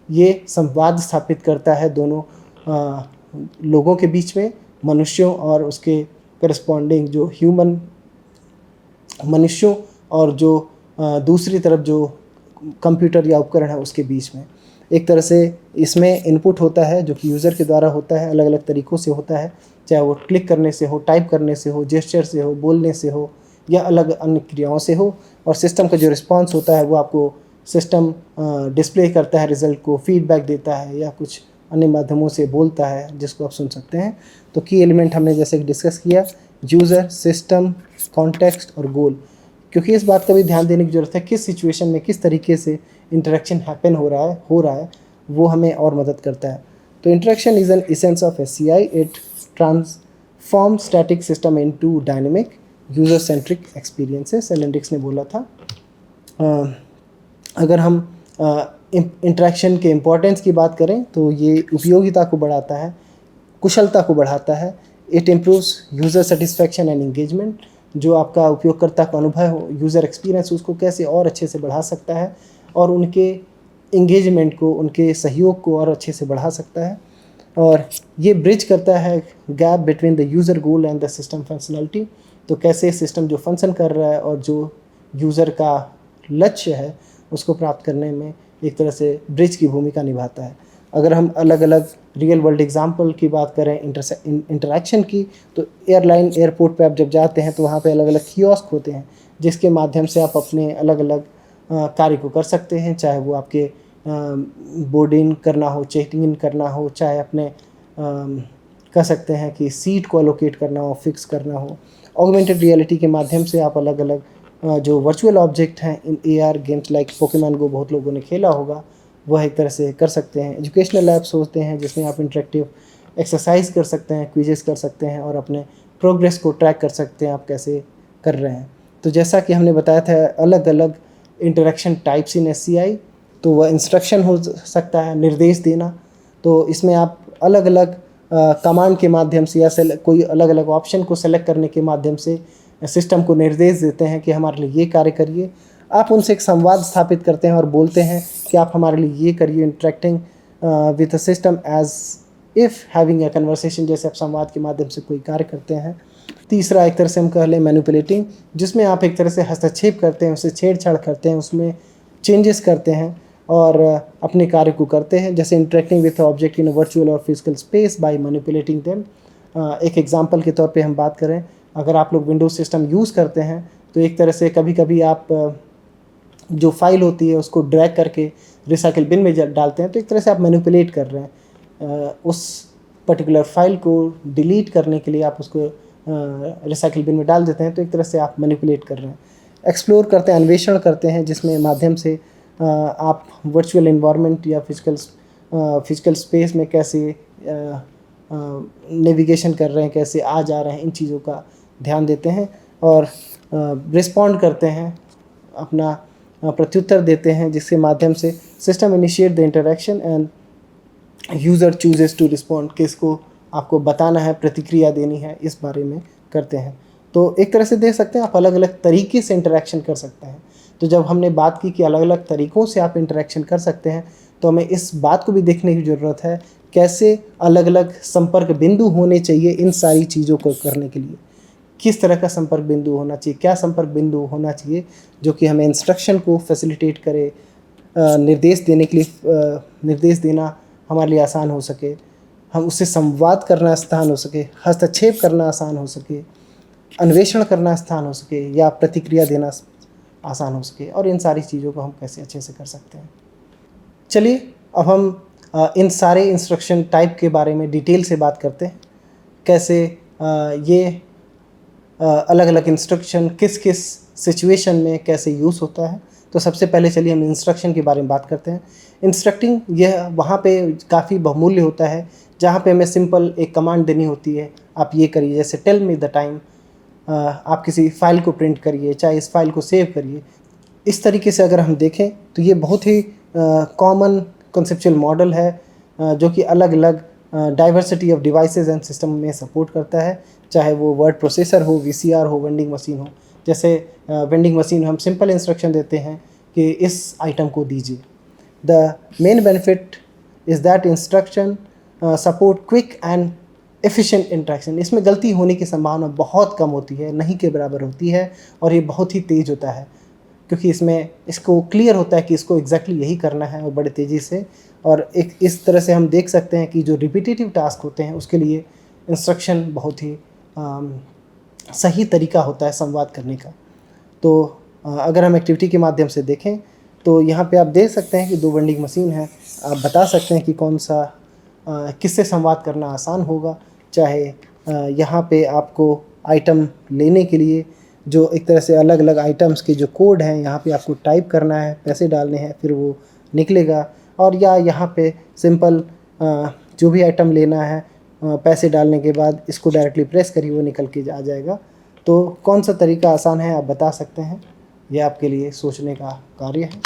ये संवाद स्थापित करता है दोनों लोगों के बीच में, मनुष्यों और उसके करस्पॉन्डिंग जो ह्यूमन मनुष्यों और जो दूसरी तरफ जो कंप्यूटर या उपकरण है उसके बीच में। एक तरह से इसमें इनपुट होता है जो कि यूज़र के द्वारा होता है, अलग अलग तरीक़ों से होता है, चाहे वो क्लिक करने से हो, टाइप करने से हो, जेस्चर से हो, बोलने से हो, या अलग अन्य क्रियाओं से हो। और सिस्टम का जो रिस्पांस होता है वो आपको सिस्टम डिस्प्ले करता है, रिज़ल्ट को फीडबैक देता है या कुछ अन्य माध्यमों से बोलता है जिसको आप सुन सकते हैं। तो की एलिमेंट हमने जैसे डिस्कस किया, यूज़र, सिस्टम, कॉन्टेक्स्ट और गोल। क्योंकि इस बात का भी ध्यान देने की ज़रूरत है किस सिचुएशन में किस तरीके से इंटरेक्शन हैपन हो रहा है वो हमें और मदद करता है। तो interaction is an essence of SCI। It transform static system into dynamic user centric experiences, एलेंडिक्स ने बोला था। अगर हम इंटरेक्शन के इम्पोर्टेंस की बात करें तो ये उपयोगिता को बढ़ाता है, कुशलता को बढ़ाता है। It improves user satisfaction and engagement. जो आपका उपयोगकर्ता का अनुभव हो, यूज़र एक्सपीरियंस, उसको कैसे और अच्छे से बढ़ा सकता है और उनके इंगेजमेंट को, उनके सहयोग को और अच्छे से बढ़ा सकता है। और ये ब्रिज करता है gap between the user goal and the system functionality. तो कैसे सिस्टम जो फंक्शन कर रहा है और जो यूज़र का लक्ष्य है उसको प्राप्त करने में एक तरह से ब्रिज की भूमिका निभाता है। अगर हम अलग अलग रियल वर्ल्ड एग्जांपल की बात करें इंटरेक्शन की, तो एयरलाइन एयरपोर्ट पे आप जब जाते हैं तो वहाँ पे अलग अलग कियोस्क होते हैं जिसके माध्यम से आप अपने अलग अलग कार्य को कर सकते हैं, चाहे वो आपके बोर्डिंग करना हो, चेकिंग इन करना हो, चाहे अपने कह सकते हैं कि सीट को एलोकेट करना हो, फिक्स करना हो। ऑगमेंटेड रियलिटी के माध्यम से आप अलग अलग जो वर्चुअल ऑब्जेक्ट हैं इन AR गेम्स लाइक पोकेमॉन गो बहुत लोगों ने खेला होगा, वह एक तरह से कर सकते हैं। एजुकेशनल लैब्स होते हैं जिसमें आप इंटरेक्टिव एक्सरसाइज कर सकते हैं, क्विजेस कर सकते हैं और अपने प्रोग्रेस को ट्रैक कर सकते हैं आप कैसे कर रहे हैं। तो जैसा कि हमने बताया था अलग अलग इंटरेक्शन टाइप्स इन SCI। तो वह इंस्ट्रक्शन हो सकता है, निर्देश देना। तो इसमें आप अलग अलग कमांड के माध्यम से या कोई अलग अलग ऑप्शन को सेलेक्ट करने के माध्यम से सिस्टम को निर्देश देते हैं कि हमारे लिए ये कार्य करिए। आप उनसे एक संवाद स्थापित करते हैं और बोलते हैं कि आप हमारे लिए ये करिए, interacting with a system as if having a conversation, जैसे आप संवाद के माध्यम से कोई कार्य करते हैं। तीसरा एक तरह से हम कह लें मैनिपुलेटिंग, जिसमें आप एक तरह से हस्तक्षेप करते हैं, उससे छेड़छाड़ करते हैं, उसमें चेंजेस करते हैं और अपने कार्य को करते हैं। जैसे interacting with object in virtual और physical space by manipulating them. एक एग्जांपल के तौर पे हम बात करें, अगर आप लोग विंडोज सिस्टम यूज़ करते हैं तो एक तरह से कभी कभी आप जो फाइल होती है उसको ड्रैग करके रिसाइकिल बिन में डालते हैं, तो एक तरह से आप मैनिपुलेट कर रहे हैं। उस पर्टिकुलर फाइल को डिलीट करने के लिए आप उसको रिसाइकिल बिन में डाल देते हैं, तो एक तरह से आप मैनिपुलेट कर रहे हैं। एक्सप्लोर करते हैं, अन्वेषण करते हैं, जिसमें माध्यम से आप वर्चुअल इन्वायरमेंट या फिजिकल स्पेस में कैसे नेविगेशन कर रहे हैं, कैसे आ जा रहे हैं, इन चीज़ों का ध्यान देते हैं और रिस्पॉन्ड करते हैं, अपना प्रत्युत्तर देते हैं, जिसके माध्यम से system initiate the interaction and user chooses to respond. किसको आपको बताना है, प्रतिक्रिया देनी है, इस बारे में करते हैं। तो एक तरह से देख सकते हैं आप अलग अलग तरीके से इंटरेक्शन कर सकते हैं। तो जब हमने बात की कि अलग अलग तरीक़ों से आप इंटरेक्शन कर सकते हैं, तो हमें इस बात को भी देखने की ज़रूरत है कैसे अलग अलग संपर्क बिंदु होने चाहिए इन सारी चीज़ों को करने के लिए। किस तरह का संपर्क बिंदु होना चाहिए, क्या संपर्क बिंदु होना चाहिए जो कि हमें इंस्ट्रक्शन को फैसिलिटेट करे, निर्देश देने के लिए निर्देश देना हमारे लिए आसान हो सके, हम उससे संवाद करना आसान हो सके, हस्तक्षेप करना आसान हो सके, अन्वेषण करना आसान हो सके या प्रतिक्रिया देना आसान हो सके, और इन सारी चीज़ों को हम कैसे अच्छे से कर सकते हैं। चलिए अब हम इन सारे इंस्ट्रक्शन टाइप के बारे में डिटेल से बात करते हैं, कैसे ये अलग अलग इंस्ट्रक्शन किस किस सिचुएशन में कैसे यूज़ होता है। तो सबसे पहले चलिए हम इंस्ट्रक्शन के बारे में बात करते हैं। इंस्ट्रक्टिंग यह वहाँ पे काफ़ी बहुमूल्य होता है जहाँ पे हमें सिंपल एक कमांड देनी होती है, आप ये करिए, जैसे टेल मी द टाइम, आप किसी फाइल को प्रिंट करिए, चाहे इस फाइल को सेव करिए। इस तरीके से अगर हम देखें तो ये बहुत ही कॉमन कॉन्सेप्चुअल मॉडल है जो कि अलग अलग diversity of devices and system में सपोर्ट करता है, चाहे वो वर्ड प्रोसेसर हो, वीसीआर हो, वेंडिंग मशीन हो। जैसे वेंडिंग मशीन में हम सिंपल इंस्ट्रक्शन देते हैं कि इस आइटम को दीजिए। The main benefit is that instruction support quick and efficient interaction. इसमें गलती होने की संभावना बहुत कम होती है, नहीं के बराबर होती है, और ये बहुत ही तेज़ होता है क्योंकि इसमें इसको क्लियर होता है कि इसको एग्जैक्टली यही करना है और बड़े तेज़ी से। और एक इस तरह से हम देख सकते हैं कि जो रिपीटेटिव टास्क होते हैं उसके लिए इंस्ट्रक्शन बहुत ही सही तरीका होता है संवाद करने का। तो अगर हम एक्टिविटी के माध्यम से देखें तो यहाँ पे आप देख सकते हैं कि दो वेंडिंग मशीन है। आप बता सकते हैं कि कौन सा किससे संवाद करना आसान होगा। चाहे यहाँ पे आपको आइटम लेने के लिए जो एक तरह से अलग अलग आइटम्स के जो कोड हैं यहाँ पे आपको टाइप करना है, पैसे डालने हैं, फिर वो निकलेगा। और या यहाँ पे सिंपल जो भी आइटम लेना है पैसे डालने के बाद इसको डायरेक्टली प्रेस करिए, वो निकल के आ जाएगा। तो कौन सा तरीका आसान है आप बता सकते हैं, यह आपके लिए सोचने का कार्य है।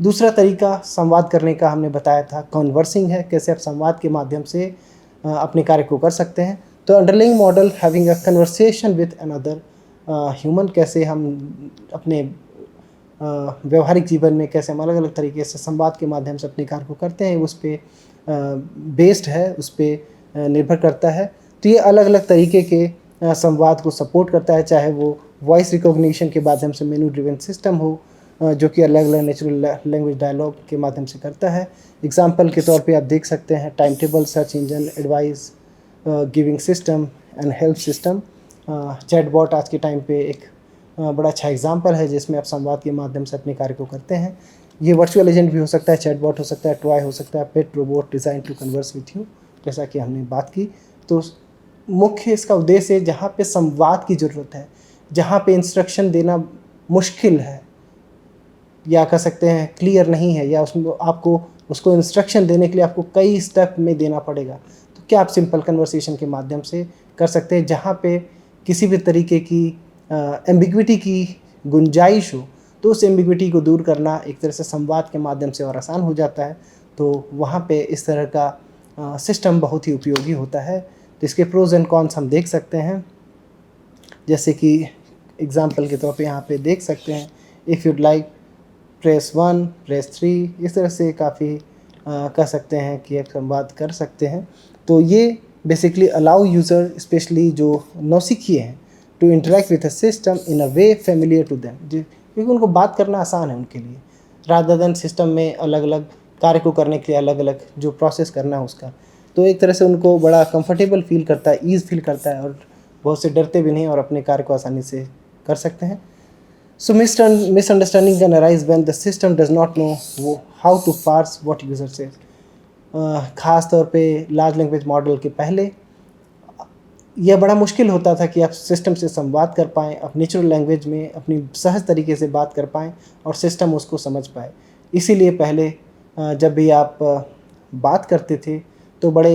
दूसरा तरीका संवाद करने का हमने बताया था कॉन्वर्सिंग है, कैसे आप संवाद के माध्यम से अपने कार्य को कर सकते हैं। तो underlying model having a conversation with another human, कैसे हम अपने व्यवहारिक जीवन में कैसे हम अलग अलग तरीके से संवाद के माध्यम से अपने कार्य को करते हैं, उस पर बेस्ड है, उस पर निर्भर करता है। तो ये अलग अलग तरीके के संवाद को सपोर्ट करता है, चाहे वो वॉइस रिकॉग्निशन के माध्यम से मेनू ड्रिवन सिस्टम हो जो कि अलग अलग नेचुरल लैंग्वेज डायलॉग के माध्यम से करता है। एग्जाम्पल के तौर पे आप देख सकते हैं time table, search engine, advice giving system and help system. Chatbot आज के टाइम पे एक बड़ा अच्छा एग्जाम्पल है जिसमें आप संवाद के माध्यम से अपने कार्य को करते हैं। ये वर्चुअल एजेंट भी हो सकता है, चैटबॉट हो सकता है, टॉय हो सकता है, pet robot design to converse with you, जैसा कि हमने बात की। तो मुख्य इसका उद्देश्य है जहाँ पे संवाद की ज़रूरत है, जहाँ पे इंस्ट्रक्शन देना मुश्किल है या कह सकते हैं क्लियर नहीं है, या उसमें आपको उसको इंस्ट्रक्शन देने के लिए आपको कई स्टेप में देना पड़ेगा, तो क्या आप सिंपल कन्वर्सेशन के माध्यम से कर सकते हैं जहाँ पे किसी भी तरीके की एम्बिग्विटी की गुंजाइश हो। तो उस एम्बिग्विटी को दूर करना एक तरह से संवाद के माध्यम से और आसान हो जाता है। तो वहाँ पे इस तरह का सिस्टम बहुत ही उपयोगी होता है। तो इसके प्रोज एंड कॉन्स हम देख सकते हैं, जैसे कि एग्जाम्पल के तौर पे यहाँ पे देख सकते हैं if you'd like press 1, press 3, इस तरह से काफ़ी कह सकते हैं कि एक संवाद कर सकते हैं। तो ये बेसिकली अलाउ यूज़र स्पेशली जो नौसिखिए हैं to interact with a system in a way familiar to them, क्योंकि उनको बात करना आसान है उनके लिए, रादर देन सिस्टम में अलग अलग कार्य को करने के लिए अलग अलग जो प्रोसेस करना है उसका। तो एक तरह से उनको बड़ा कंफर्टेबल फील करता है, ईज़ फील करता है, और बहुत से डरते भी नहीं और अपने कार्य को आसानी से कर सकते हैं। So misunderstanding can arise when the system does not know how to parse what user says. ख़ास तौर पे लार्ज लैंग्वेज मॉडल के पहले यह बड़ा मुश्किल होता था कि आप सिस्टम से संवाद कर पाएँ, आप नेचुरल लैंग्वेज में अपनी सहज तरीके से बात कर पाएँ और सिस्टम उसको समझ पाए। इसीलिए पहले जब भी आप बात करते थे तो बड़े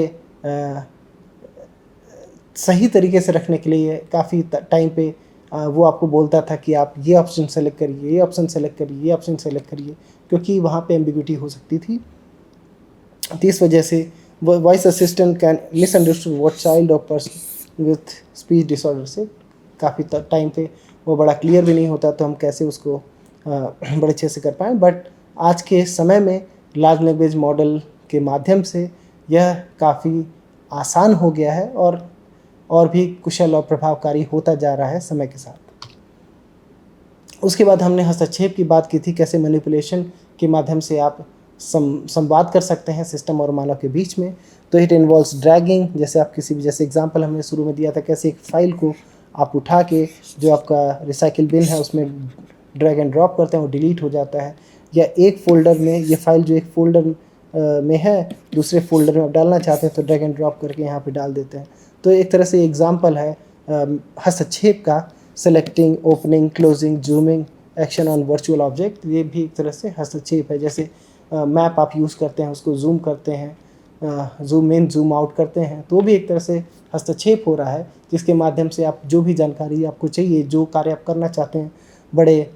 सही तरीके से रखने के लिए काफ़ी टाइम पे वो आपको बोलता था कि आप ये ऑप्शन सेलेक्ट करिए, ये ऑप्शन सेलेक्ट करिए, ये ऑप्शन सेलेक्ट करिए, क्योंकि वहाँ पे एम्बिग्विटी हो सकती थी। तो इस वजह से voice assistant can misunderstood what child और पर्सन विथ स्पीच डिसऑर्डर से काफ़ी टाइम पे वो बड़ा क्लियर भी नहीं होता, तो हम कैसे उसको बड़े अच्छे से कर पाएँ। बट आज के समय में लार्ज लैंग्वेज मॉडल के माध्यम से यह काफ़ी आसान हो गया है और और भी कुशल और प्रभावकारी होता जा रहा है समय के साथ। उसके बाद हमने हस्तक्षेप की बात की थी, कैसे मैनिपुलेशन के माध्यम से आप संवाद कर सकते हैं सिस्टम और मानव के बीच में। तो इट इन्वॉल्व्स ड्रैगिंग, जैसे आप किसी भी, जैसे एग्जांपल हमने शुरू में दिया था, कैसे एक फाइल को आप उठा के जो आपका रिसाइकिल बिन है उसमें ड्रैग एंड ड्रॉप करते हैं, वो डिलीट हो जाता है। या एक फ़ोल्डर में ये फाइल जो एक फ़ोल्डर में है दूसरे फोल्डर में आप डालना चाहते हैं तो ड्रैग एंड ड्रॉप करके यहाँ पे डाल देते हैं। तो एक तरह से एग्जांपल है हस्तक्षेप का, selecting, opening, closing, zooming, action on virtual object, ये भी एक तरह से हस्तक्षेप है। जैसे मैप आप यूज़ करते हैं, उसको जूम करते हैं, जूम इन जूम आउट करते हैं, तो भी एक तरह से हस्तक्षेप हो रहा है, जिसके माध्यम से आप जो भी जानकारी आपको चाहिए, जो कार्य आप करना चाहते हैं, बड़े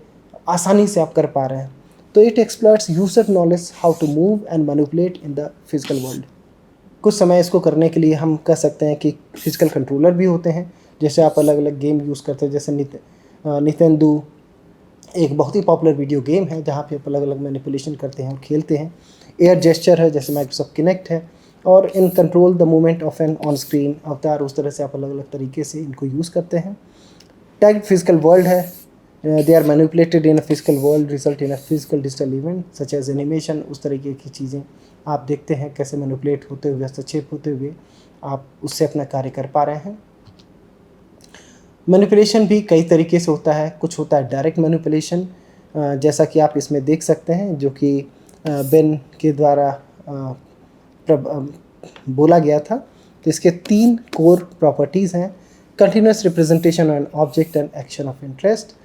आसानी से आप कर पा रहे हैं। तो it exploits user knowledge how to move and manipulate in the physical world. कुछ समय इसको करने के लिए हम कह सकते हैं कि फिजिकल कंट्रोलर भी होते हैं, जैसे आप अलग अलग गेम यूज़ करते हैं, जैसे नितेंदु एक बहुत ही पॉपुलर वीडियो गेम है जहाँ पे आप अलग अलग मैनिपुलेशन करते हैं और खेलते हैं। एयर जेस्चर है, जैसे माइक्रोसॉफ्ट किनेक्ट है, और in control the movement of an on screen avatar, उस तरह से आप अलग अलग तरीके से इनको यूज़ करते हैं। टैग फिजिकल वर्ल्ड है, they are manipulated in a physical world, result in a physical digital event such as animation, उस तरीके की चीज़ें आप देखते हैं कैसे मैनिपुलेट होते हुए, हस्तक्षेप होते हुए आप उससे अपना कार्य कर पा रहे हैं। मैनिपुलेशन भी कई तरीके से होता है। कुछ होता है डायरेक्ट मैनिपुलेशन, जैसा कि आप इसमें देख सकते हैं, जो कि बेन के द्वारा बोला गया था। तो इसके 3 कोर प्रॉपर्टीज़ हैं: continuous representation on object and action of interest,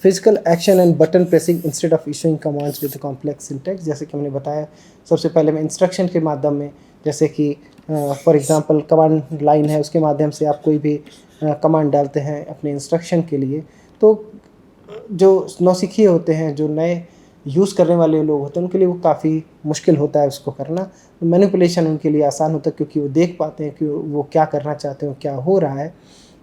physical action and button pressing instead of issuing commands with complex syntax. जैसे कि हमने बताया, सबसे पहले मैं इंस्ट्रक्शन के माध्यम में, जैसे कि फॉर एग्जांपल कमांड लाइन है, उसके माध्यम से आप कोई भी कमांड डालते हैं अपने इंस्ट्रक्शन के लिए, तो जो नौसिखिए होते हैं, जो नए यूज़ करने वाले लोग होते हैं, उनके लिए वो काफ़ी मुश्किल होता है उसको करना। मैनिपुलेशन उनके लिए आसान होता है, क्योंकि वो देख पाते हैं कि वो क्या करना चाहते हैं, क्या हो रहा है।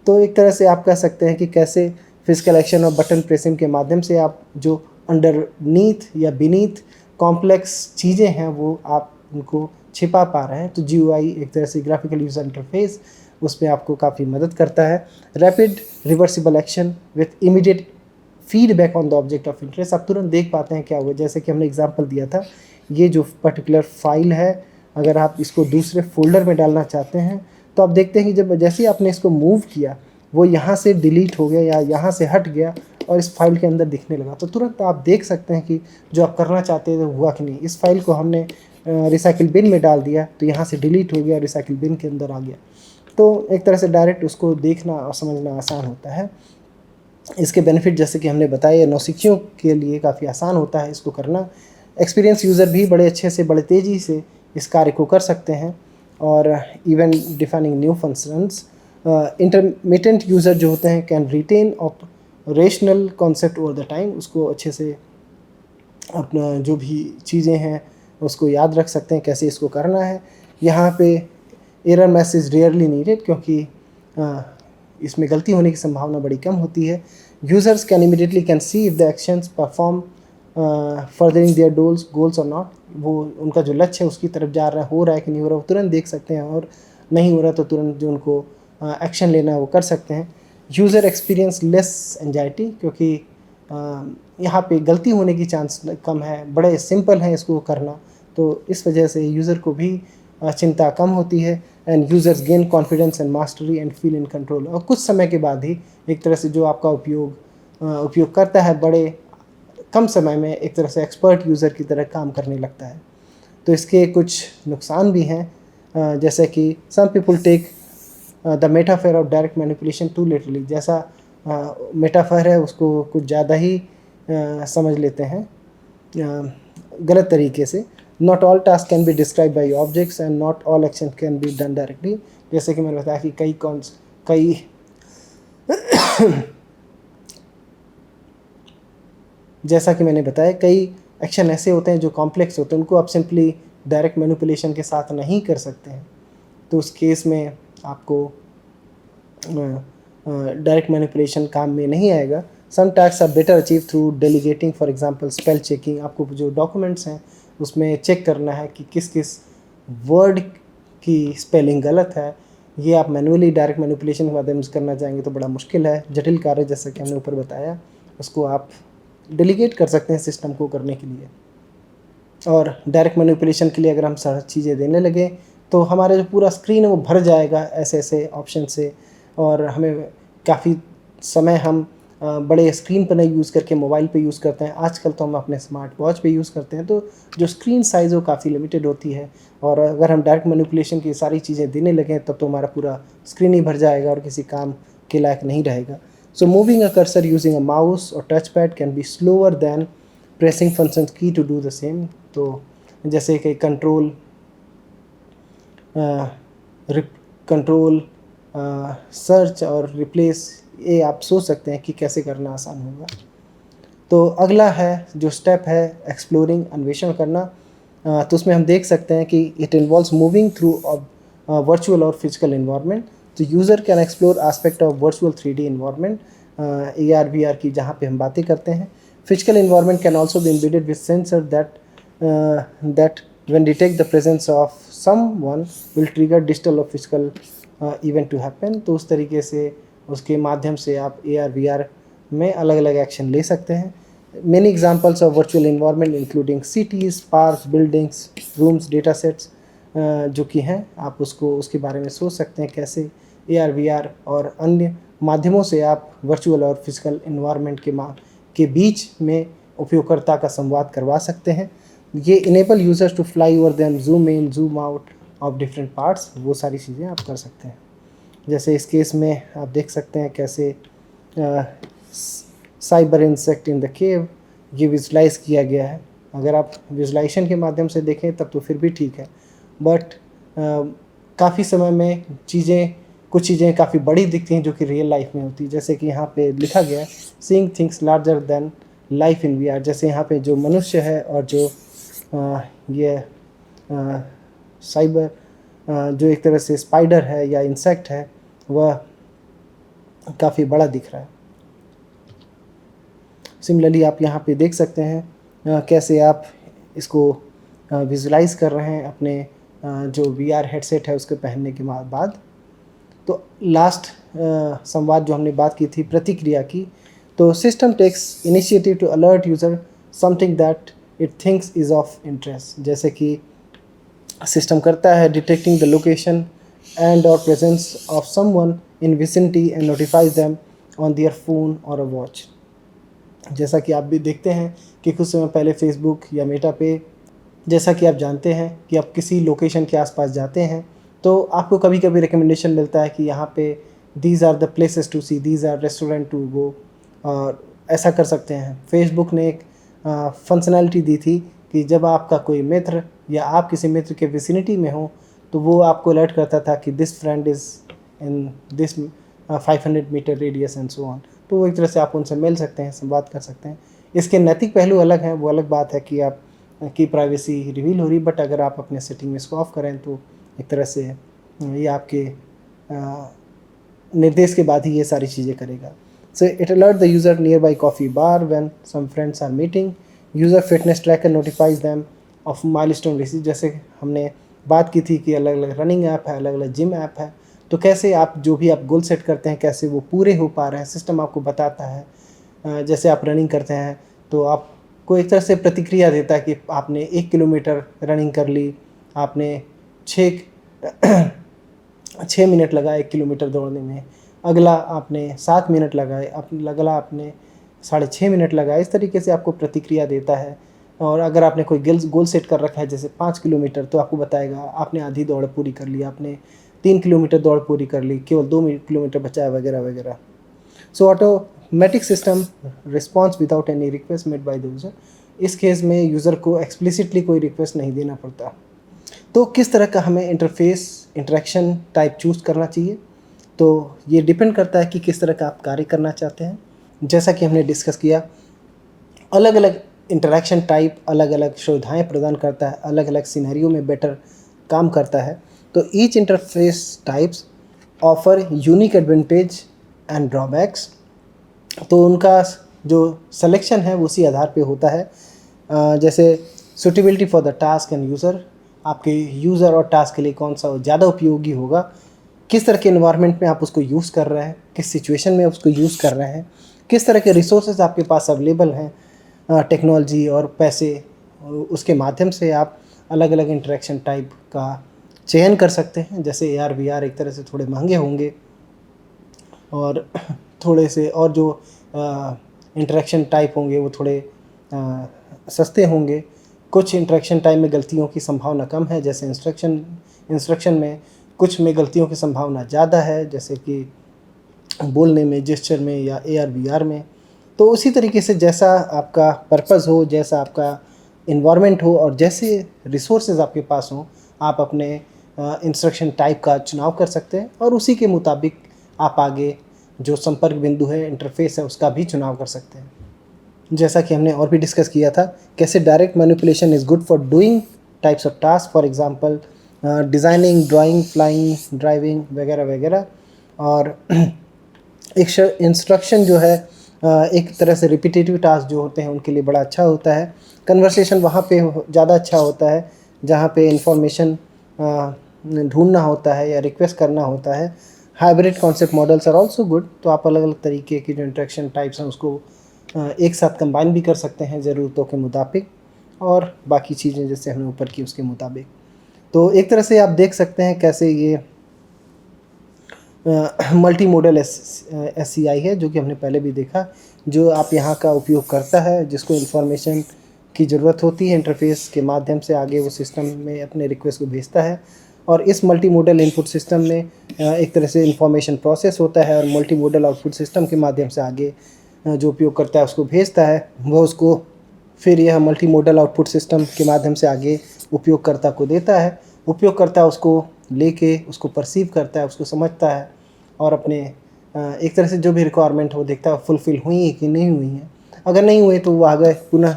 तो एक तरह से आप कह सकते हैं कि कैसे फिजिकल एक्शन और बटन प्रेसिंग के माध्यम से आप जो अंडरनीथ या बीनीथ कॉम्प्लेक्स चीज़ें हैं वो आप उनको छिपा पा रहे हैं। तो GUI एक तरह से ग्राफिकल यूज़र इंटरफेस, उसमें आपको काफ़ी मदद करता है। Rapid reversible action with immediate feedback on the object of interest, आप तुरंत देख पाते हैं क्या हुआ। जैसे कि हमने एग्जांपल दिया था, ये जो पर्टिकुलर फाइल है, अगर आप इसको दूसरे फोल्डर में डालना चाहते हैं, तो आप देखते हैं कि जब जैसे ही आपने इसको मूव किया, वो यहाँ से डिलीट हो गया या यहाँ से हट गया और इस फाइल के अंदर दिखने लगा। तो तुरंत आप देख सकते हैं कि जो आप करना चाहते थे हुआ कि नहीं। इस फाइल को हमने रिसाइकिल बिन में डाल दिया, तो यहाँ से डिलीट हो गया, रिसाइकिल बिन के अंदर आ गया। तो एक तरह से डायरेक्ट उसको देखना और समझना आसान होता है। इसके बेनिफिट जैसे कि हमने बताया, नौसिखियों के लिए काफ़ी आसान होता है इसको करना। एक्सपीरियंस यूज़र भी बड़े अच्छे से, बड़े तेज़ी से इस कार्य को कर सकते हैं। और even defining new functions, intermittent user जो होते हैं can retain operational concept over the time, उसको अच्छे से अपना जो भी चीज़ें हैं उसको याद रख सकते हैं कैसे इसको करना है। यहाँ पे एरर मैसेज रेयरली नीडेड, क्योंकि इसमें गलती होने की संभावना बड़ी कम होती है। Users can immediately can see if the actions perform furthering their goals और नॉट, वो उनका जो लक्ष्य है उसकी तरफ जा रहा है, हो रहा है कि नहीं हो रहा, वो तुरंत देख सकते हैं, और नहीं हो रहा तो तुरंत जो उनको एक्शन लेना है वो कर सकते हैं। यूज़र एक्सपीरियंस लेस एंजाइटी, क्योंकि यहाँ पे गलती होने की चांस कम है, बड़े सिंपल हैं इसको करना, तो इस वजह से यूज़र को भी चिंता कम होती है। End users gain confidence and mastery and feel in control, और कुछ समय के बाद ही एक तरह से जो आपका उपयोग करता है, बड़े कम समय में एक तरह से एक्सपर्ट यूज़र की तरह काम करने लगता है। तो इसके कुछ नुकसान भी हैं, जैसे कि some people take the metaphor of direct manipulation too literally, जैसा मेटाफर है उसको कुछ ज़्यादा ही समझ लेते हैं गलत तरीके से। Not all task can be describe by objects and not all action can be done directly, जैसे कि मैंने बताया कि कई जैसा कि मैंने बताया कई एक्शन ऐसे होते हैं जो कॉम्प्लेक्स होते हैं, उनको आप सिंपली डायरेक्ट मैनिपुलेशन के साथ नहीं कर सकते हैं। तो उस केस में आपको डायरेक्ट मैनिपुलेशन काम में नहीं आएगा। Some task are better achieve through delegating, for example spell checking, आपको जो डॉक्यूमेंट्स हैं उसमें चेक करना है कि किस किस वर्ड की स्पेलिंग गलत है, ये आप मैनुअली डायरेक्ट मैनिपुलेशन के माध्यम से करना चाहेंगे तो बड़ा मुश्किल है। जटिल कार्य जैसा कि हमने ऊपर बताया उसको आप डेलीगेट कर सकते हैं सिस्टम को करने के लिए। और डायरेक्ट मैनिपुलेशन के लिए अगर हम सारी चीज़ें देने लगे तो हमारा जो पूरा स्क्रीन है वो भर जाएगा ऐसे ऐसे ऑप्शन से, और हमें काफ़ी समय हम बड़े स्क्रीन पर नहीं यूज़ करके मोबाइल पे यूज़ करते हैं। आजकल तो हम अपने स्मार्ट वॉच पे यूज़ करते हैं, तो जो स्क्रीन साइज़ वो काफ़ी लिमिटेड होती है। और अगर हम डायरेक्ट मैनिपुलेशन की सारी चीज़ें देने लगें तब तो हमारा पूरा स्क्रीन ही भर जाएगा और किसी काम के लायक नहीं रहेगा। So moving a cursor using a mouse और touch pad can be slower than pressing function key to do the same. तो जैसे कि कंट्रोल सर्च और रिप्लेस, ये आप सोच सकते हैं कि कैसे करना आसान होगा। तो अगला है जो स्टेप है एक्सप्लोरिंग, अन्वेषण करना। तो उसमें हम देख सकते हैं कि it involves moving through virtual और फिजिकल इन्वायरमेंट। तो user can explore aspect of virtual 3D environment, AR VR की जहाँ पे हम बातें करते हैं। Physical environment can also be embedded with sensor that when detect the presence of someone will trigger digital or physical event to happen। तो उस तरीके से उसके माध्यम से आप AR VR में अलग अलग एक्शन ले सकते हैं। Many examples of virtual environment including cities, parks, buildings, rooms, data sets जो कि हैं, आप उसके बारे में सोच सकते हैं कैसे AR VR और अन्य माध्यमों से आप वर्चुअल और फिजिकल इन्वायरमेंट के बीच में उपयोगकर्ता का संवाद करवा सकते हैं। ये enable users to fly over them, zoom in zoom out of different parts, वो सारी चीज़ें आप कर सकते हैं। जैसे इस केस में आप देख सकते हैं कैसे cyber insect in the cave ये विजुलाइज किया गया है। अगर आप विजुलाइजेशन के माध्यम से देखें तब तो फिर भी ठीक है, बट काफ़ी समय में कुछ चीज़ें काफ़ी बड़ी दिखती हैं जो कि रियल लाइफ में होती है। जैसे कि यहाँ पे लिखा गया है seeing things larger than life in VR। जैसे यहाँ पे जो मनुष्य है और जो ये साइबर जो एक तरह से स्पाइडर है या इंसेक्ट है वह काफ़ी बड़ा दिख रहा है। सिमिलरली आप यहाँ पे देख सकते हैं कैसे आप इसको विजुलाइज कर रहे हैं अपने जो VR हेडसेट है उसके पहनने के बाद। तो लास्ट संवाद जो हमने बात की थी प्रतिक्रिया की, तो system takes initiative to alert user something that it thinks is of interest. जैसे कि सिस्टम करता है डिटेक्टिंग द लोकेशन एंड और presence of someone in vicinity and notifies them on their phone और अ वॉच। जैसा कि आप भी देखते हैं कि कुछ समय पहले फेसबुक या मेटा पे, जैसा कि आप जानते हैं कि आप किसी लोकेशन के आसपास जाते हैं तो आपको कभी कभी रिकमेंडेशन मिलता है कि यहाँ पे these are the places to see, these are restaurant to go, और ऐसा कर सकते हैं। फेसबुक ने एक फंक्शनैलिटी दी थी कि जब आपका कोई मित्र या आप किसी मित्र के विसिनिटी में हो तो वो आपको अलर्ट करता था कि this friend is in this 500 metre radius and so on. तो वो एक तरह से आप उनसे मिल सकते हैं, संवाद कर सकते हैं। इसके नैतिक पहलू अलग हैं, वो अलग बात है कि आप की प्राइवेसी रिवील हो रही, बट अगर आप अपने सेटिंग में इसको ऑफ करें तो एक तरह से ये आपके निर्देश के बाद ही ये सारी चीज़ें करेगा। So it alert the user near by coffee bar when some friends are meeting, user fitness tracker notifies them of milestone receive. जैसे हमने बात की थी कि अलग अलग रनिंग ऐप है, अलग अलग जिम ऐप है, तो कैसे आप जो भी आप गोल सेट करते हैं कैसे वो पूरे हो पा रहे हैं, सिस्टम आपको बताता है। जैसे आप रनिंग करते हैं तो आपको एक तरह से प्रतिक्रिया देता है कि आपने 1 किलोमीटर रनिंग कर ली, आपने 6 मिनट लगाए 1 किलोमीटर दौड़ने में, अगला आपने 7 मिनट लगाए, अगला आपने 6.5 मिनट लगाए। इस तरीके से आपको प्रतिक्रिया देता है। और अगर आपने कोई गोल सेट कर रखा है जैसे 5 किलोमीटर, तो आपको बताएगा आपने आधी दौड़ पूरी कर ली, आपने 3 किलोमीटर दौड़ पूरी कर ली, केवल 2 किलोमीटर बचा है, वगैरह वगैरह। सो automatic system response without any request made by the user. इस केस में यूज़र को एक्सप्लिसिटली कोई रिक्वेस्ट नहीं देना पड़ता। तो किस तरह का हमें इंटरेक्शन टाइप चूज़ करना चाहिए, तो ये डिपेंड करता है कि किस तरह का आप कार्य करना चाहते हैं। जैसा कि हमने डिस्कस किया, अलग अलग इंटरेक्शन टाइप अलग अलग सुविधाएं प्रदान करता है, अलग अलग सिनेरियो में बेटर काम करता है। तो each interface types offer unique advantage and drawbacks. तो उनका जो सिलेक्शन है वो उसी आधार पे होता है। जैसे suitability for the task end user, आपके यूज़र और टास्क के लिए कौन सा ज़्यादा उपयोगी होगा, किस तरह के इन्वायरमेंट में आप उसको यूज़ कर रहे हैं, किस सिचुएशन में उसको यूज़ कर रहे हैं, किस तरह के रिसोर्सेज आपके पास अवेलेबल हैं टेक्नोलॉजी और पैसे, उसके माध्यम से आप अलग अलग इंटरेक्शन टाइप का चयन कर सकते हैं। जैसे AR VR एक तरह से थोड़े महंगे होंगे और थोड़े से और जो इंटरेक्शन टाइप होंगे वो थोड़े सस्ते होंगे। कुछ इंटरेक्शन टाइम में गलतियों की संभावना कम है, जैसे इंस्ट्रक्शन में। कुछ में गलतियों की संभावना ज़्यादा है, जैसे कि बोलने में, जेस्चर में या AR VR में। तो उसी तरीके से जैसा आपका पर्पज़ हो, जैसा आपका इन्वायरमेंट हो और जैसे रिसोर्सेज आपके पास हों, आप अपने इंस्ट्रक्शन टाइप का चुनाव कर सकते हैं और उसी के मुताबिक आप आगे जो संपर्क बिंदु है, इंटरफेस है, उसका भी चुनाव कर सकते हैं। जैसा कि हमने और भी डिस्कस किया था, कैसे direct manipulation is good for doing types of task, for example designing, drawing, flying, driving वगैरह वगैरह। और एक इंस्ट्रक्शन जो है एक तरह से रिपीटेटिव टास्क जो होते हैं उनके लिए बड़ा अच्छा होता है। कन्वर्सेशन वहाँ पे ज़्यादा अच्छा होता है जहाँ पे इंफॉर्मेशन ढूंढना होता है या रिक्वेस्ट करना होता है। Hybrid concept models are also good. तो आप अलग अलग तरीके की जो इंटरेक्शन टाइप्स हैं उसको एक साथ कंबाइन भी कर सकते हैं ज़रूरतों के मुताबिक, और बाकी चीज़ें जैसे हमने ऊपर की उसके मुताबिक। तो एक तरह से आप देख सकते हैं कैसे ये मल्टी मॉडल SCI है, जो कि हमने पहले भी देखा, जो आप यहाँ का उपयोग करता है, जिसको इन्फॉर्मेशन की ज़रूरत होती है इंटरफेस के माध्यम से आगे वो सिस्टम में अपने रिक्वेस्ट को भेजता है। और इस मल्टी मॉडल इनपुट सिस्टम में एक तरह से इंफॉर्मेशन प्रोसेस होता है और मल्टी मॉडल आउटपुट सिस्टम के माध्यम से आगे जो उपयोग करता है उसको भेजता है, वो उसको फिर यह मल्टी मॉडल आउटपुट सिस्टम के माध्यम से आगे उपयोगकर्ता को देता है। उपयोगकर्ता उसको लेके उसको परसीव करता है, उसको समझता है और अपने एक तरह से जो भी रिक्वायरमेंट है वो देखता है फुलफ़िल हुई है कि नहीं हुई है। अगर नहीं हुए तो वो आगे पुनः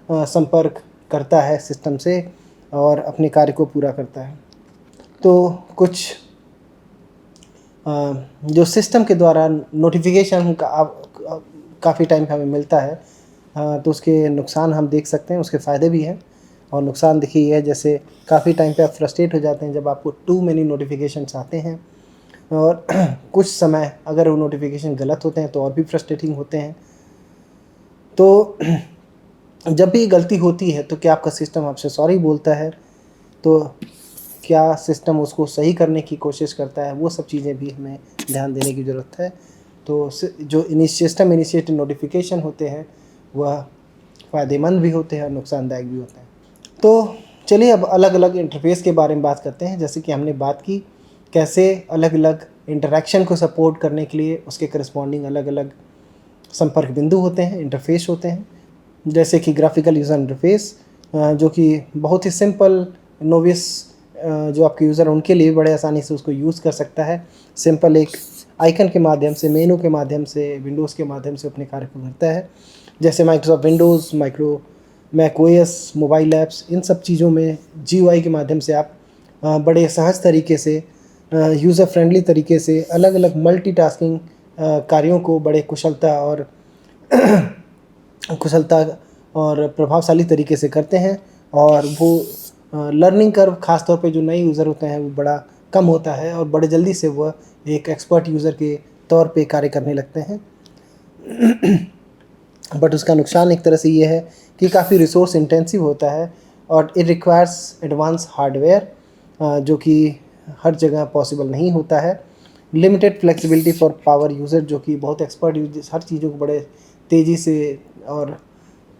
संपर्क करता है सिस्टम से और अपने कार्य को पूरा करता है। तो कुछ जो सिस्टम के द्वारा नोटिफिकेशन काफ़ी टाइम पे हमें मिलता है, तो उसके नुकसान हम देख सकते हैं, उसके फ़ायदे भी हैं। और नुकसान देखिए ये है, जैसे काफ़ी टाइम पे आप फ्रस्ट्रेट हो जाते हैं जब आपको टू मेनी नोटिफिकेशंस आते हैं, और कुछ समय अगर वो नोटिफिकेशन गलत होते हैं तो और भी फ्रस्ट्रेटिंग होते हैं। तो जब भी गलती होती है तो क्या आपका सिस्टम आपसे सॉरी बोलता है, तो क्या सिस्टम उसको सही करने की कोशिश करता है, वो सब चीज़ें भी हमें ध्यान देने की ज़रूरत है। तो जो सिस्टम इनिशिएटेड नोटिफिकेशन होते हैं वह फ़ायदेमंद भी होते हैं और नुकसानदायक भी होते हैं। तो चलिए अब अलग अलग इंटरफेस के बारे में बात करते हैं। जैसे कि हमने बात की कैसे अलग अलग इंटरैक्शन को सपोर्ट करने के लिए उसके करस्पॉन्डिंग अलग अलग संपर्क बिंदु होते हैं, इंटरफेस होते हैं। जैसे कि ग्राफिकल यूज़र इंटरफेस, जो कि बहुत ही सिंपल, नोविस जो आपके यूज़र हैं उनके लिए बड़े आसानी से उसको यूज़ कर सकता है। सिंपल एक आइकन के माध्यम से, मेनू के माध्यम से, विंडोज़ के माध्यम से अपने कार्य को करता है। जैसे Microsoft Windows, Mac OS, mobile apps, इन सब चीज़ों में GUI के माध्यम से आप बड़े सहज तरीके से, यूज़र फ्रेंडली तरीके से अलग अलग मल्टीटास्किंग कार्यों को बड़े कुशलता और प्रभावशाली तरीके से करते हैं। और वो लर्निंग कर्व ख़ास तौर पे जो नए यूज़र होते हैं वो बड़ा कम होता है और बड़े जल्दी से वह एक एक्सपर्ट यूज़र के तौर पे कार्य करने लगते हैं। बट उसका नुकसान एक तरह से ये है कि काफ़ी रिसोर्स इंटेंसिव होता है और इट रिक्वायर्स एडवांस हार्डवेयर, जो कि हर जगह पॉसिबल नहीं होता है। Limited flexibility for power user, जो कि बहुत एक्सपर्ट यूजर्स हर चीज़ों को बड़े तेज़ी से और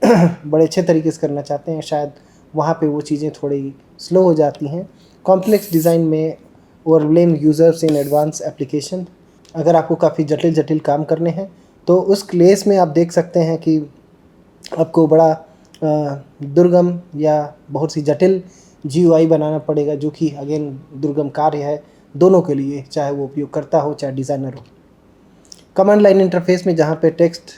बड़े अच्छे तरीके से करना चाहते हैं, शायद वहाँ पे वो चीज़ें थोड़ी स्लो हो जाती हैं। कॉम्प्लेक्स डिज़ाइन में overwhelm users in advance application, अगर आपको काफ़ी जटिल जटिल काम करने हैं तो उस केस में आप देख सकते हैं कि आपको बड़ा दुर्गम या बहुत सी जटिल GUI बनाना पड़ेगा, जो कि अगेन दुर्गम कार्य है दोनों के लिए, चाहे वो उपयोगकर्ता हो चाहे डिज़ाइनर हो। कमांड लाइन इंटरफेस में जहाँ पे टेक्स्ट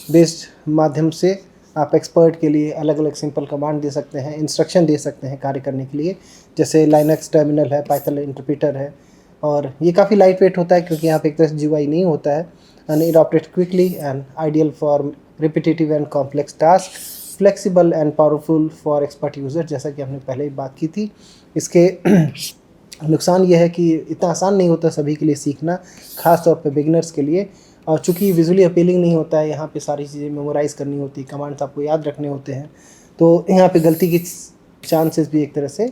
बेस्ड माध्यम से आप एक्सपर्ट के लिए अलग अलग सिंपल कमांड दे सकते हैं, इंस्ट्रक्शन दे सकते हैं कार्य करने के लिए। जैसे लाइनक्स टर्मिनल है, पाइथन इंटरप्रेटर है, और ये काफ़ी लाइट वेट होता है क्योंकि यहाँ पे एक तरह से GUI नहीं होता है। And it operate quickly and ideal for repetitive and complex task, flexible and powerful for expert user, जैसा कि हमने पहले ही बात की थी। इसके नुकसान ये है कि इतना आसान नहीं होता सभी के लिए सीखना, ख़ास तौर पे बिगिनर्स के लिए। और चूँकि विजुअली अपीलिंग नहीं होता है, यहाँ पे सारी चीज़ें मेमोराइज़ करनी होती है, कमांड्स आपको याद रखने होते हैं, तो यहाँ पे गलती की चांसेस भी एक तरह से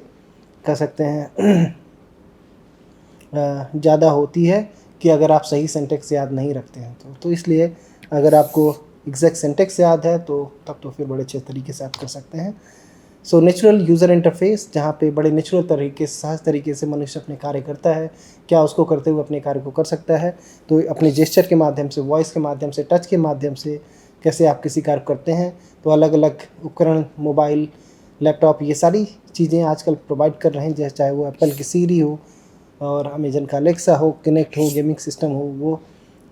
कह सकते हैं ज़्यादा होती है कि अगर आप सही सिंटेक्स याद नहीं रखते हैं तो इसलिए अगर आपको एग्जैक्ट सिंटेक्स याद है तो तब तो फिर बड़े अच्छे तरीके से आप कर सकते हैं। सो नेचुरल यूज़र इंटरफेस, जहाँ पे बड़े नेचुरल तरीके से, सहज तरीके से मनुष्य अपने कार्य करता है, क्या उसको करते हुए अपने कार्य को कर सकता है, तो अपने जेस्चर के माध्यम से, वॉइस के माध्यम से, टच के माध्यम से कैसे आप किसी कार्य करते हैं। तो अलग अलग उपकरण, मोबाइल, लैपटॉप, ये सारी चीज़ें आजकल प्रोवाइड कर रहे हैं, जैसे चाहे वो एप्पल की सीरी हो और अमेजन का अलेक्सा हो, कनेक्ट हो, गेमिंग सिस्टम हो, वो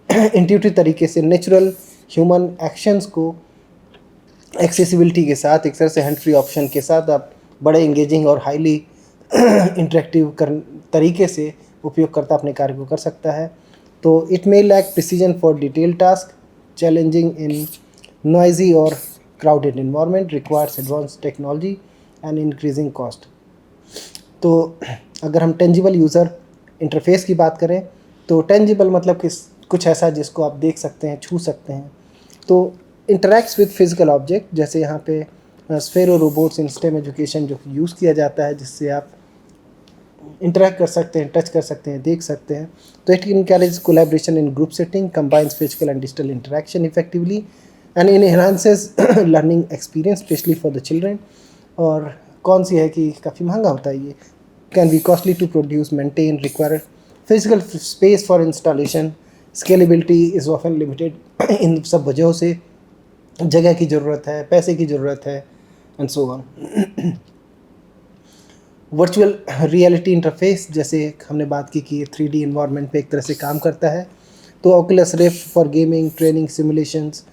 इंट्यूटिव तरीके से नेचुरल ह्यूमन एक्शंस को एक्सेसिबिलिटी के साथ, एक तरह से हैंड फ्री ऑप्शन के साथ आप बड़े इंगेजिंग और हाईली इंटरेक्टिव तरीके से उपयोगकर्ता अपने कार्य को कर सकता है। तो it may lack precision for detail task, challenging in noisy और crowded environment, requires advance technology and increasing cost. तो अगर हम टेंजिबल यूज़र इंटरफेस की बात करें तो टेंजिबल मतलब कुछ ऐसा जिसको आप देख सकते हैं, छू सकते हैं। तो इंटरैक्ट्स विद फिजिकल ऑब्जेक्ट, जैसे यहाँ पे स्फेरो रोबोट्स इन स्टेम एजुकेशन जो यूज़ किया जाता है, जिससे आप इंटरैक्ट कर सकते हैं, टच कर सकते हैं, देख सकते हैं। तो it encourage collaboration in group setting, combines physical and digital interaction effectively and in enhances learning experience specially for the children. और कौन सी है कि काफ़ी महंगा होता है ये, can be costly to produce, maintain, require physical space for installation, scalability is often limited. इन सब वजहों से जगह की ज़रूरत है, पैसे की ज़रूरत है, and so on. Virtual reality interface, जैसे हमने बात की कि 3D इन्वायरमेंट पे एक तरह से काम करता है, तो Oculus Rift for gaming, training, simulations,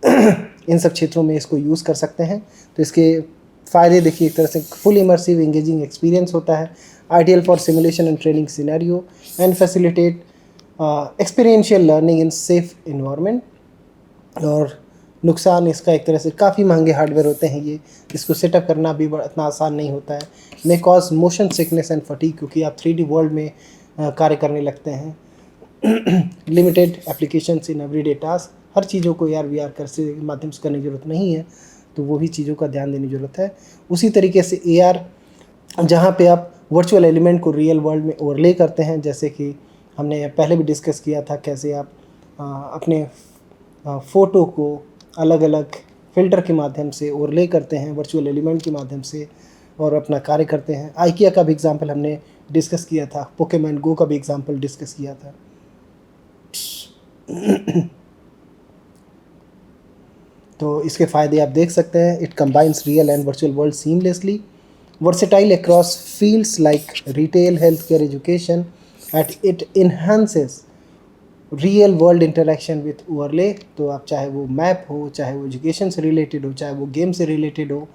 इन सब क्षेत्रों में इसको यूज़ कर सकते हैं। तो इसके फ़ायदे देखिए, एक तरह से फुल इमर्सिव एंगेजिंग एक्सपीरियंस होता है, ideal for simulation and training scenario and facilitate experiential learning in safe environment. और नुकसान इसका एक तरह से काफ़ी महंगे हार्डवेयर होते हैं ये, इसको सेटअप करना भी इतना आसान नहीं होता है। May cause motion sickness and fatigue, क्योंकि आप 3D वर्ल्ड में कार्य करने लगते हैं। Limited applications in everyday task, हर चीज़ों को AR VR कर से माध्यम से करने की ज़रूरत नहीं है, तो वो भी चीज़ों का ध्यान देने की ज़रूरत है। उसी तरीके से AR, जहाँ पे आप वर्चुअल एलिमेंट को रियल वर्ल्ड में ओवरले करते हैं, जैसे कि हमने पहले भी डिस्कस किया था, कैसे आप अपने फ़ोटो को अलग अलग फ़िल्टर के माध्यम से ओवरले करते हैं वर्चुअल एलिमेंट के माध्यम से और अपना कार्य करते हैं। IKEA का भी एग्जांपल हमने डिस्कस किया था, पोकेमॉन गो का भी एग्जांपल डिस्कस किया था। तो इसके फ़ायदे आप देख सकते हैं, it combines real and virtual world seamlessly, versatile across fields like retail, health care, education, at it enhances real world interaction with overlay. तो आप चाहे वो मैप हो, चाहे वो एजुकेशन से रिलेटेड हो, चाहे वो गेम से रिलेटेड हो,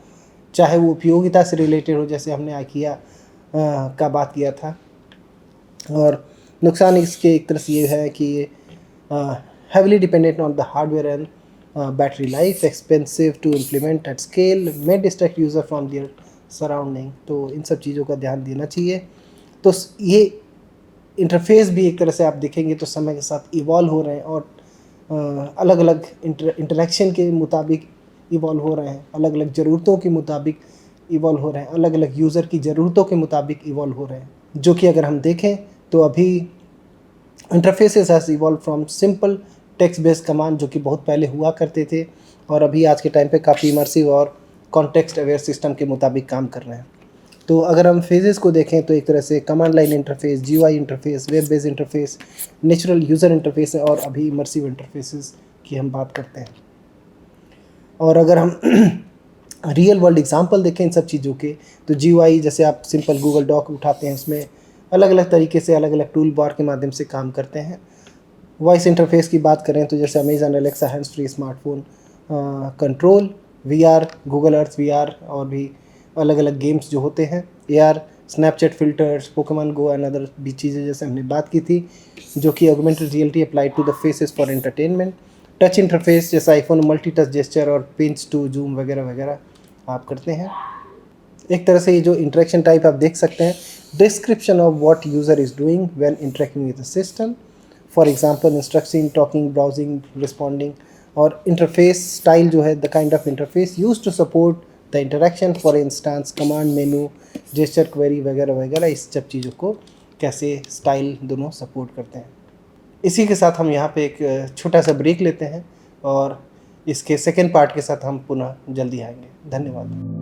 चाहे वो उपयोगिता से रिलेटेड हो, जैसे हमने IKEA का बात किया था। और नुकसान इसके एक तरह से ये है कि heavily dependent on the hardware and battery life, expensive to implement at scale, may distract user from their surrounding. तो इन सब चीज़ों का ध्यान देना चाहिए। तो ये इंटरफेस भी एक तरह से आप देखेंगे तो समय के साथ इवॉल्व हो रहे हैं और अलग अलग इंटरेक्शन के मुताबिक इवॉल्व हो रहे हैं, अलग अलग ज़रूरतों के मुताबिक इवॉल्व हो रहे हैं, अलग अलग यूज़र की ज़रूरतों के मुताबिक इवॉल्व हो रहे हैं। जो कि अगर हम देखें तो अभी interfaces has evolve from simple text based command, जो कि बहुत पहले हुआ करते थे, और अभी आज के टाइम पे काफ़ी इमर्सिव और कॉन्टेक्स्ट अवेयर सिस्टम के मुताबिक काम कर रहे हैं। तो अगर हम फेजेस को देखें तो एक तरह से command line interface, GUI interface, web based interface, natural user interface है, और अभी इमर्सिव इंटरफेसेस की हम बात करते हैं। और अगर हम रियल वर्ल्ड एग्जांपल देखें इन सब चीज़ों के, तो GUI, जैसे आप सिंपल गूगल डॉक उठाते हैं, उसमें अलग अलग तरीके से अलग अलग टूल बार के माध्यम से काम करते हैं। वॉइस इंटरफेस की बात करें तो जैसे Amazon Alexa, hands free smartphone control, VR, Google Earth VR, और भी अलग अलग गेम्स जो होते हैं, AR, Snapchat filters, Pokemon go and other भी चीज़ें जैसे हमने बात की थी, जो कि augmented reality applied to the faces for entertainment. Touch interface जैसे आईफोन मल्टी टच जेस्चर और पिंच टू जूम वगैरह वगैरह आप करते हैं। एक तरह से ये जो इंटरेक्शन टाइप आप देख सकते हैं, description of what user is doing when interacting with the system, for example instructing, talking, browsing, responding. और इंटरफेस स्टाइल जो है, the kind of interface use to support the interaction, for instance command menu, gesture query वगैरह वगैरह, इस सब चीज़ों को कैसे स्टाइल दोनों सपोर्ट करते हैं। इसी के साथ हम यहाँ पे एक छोटा सा ब्रेक लेते हैं और इसके सेकेंड पार्ट के साथ हम पुनः जल्दी आएंगे। धन्यवाद।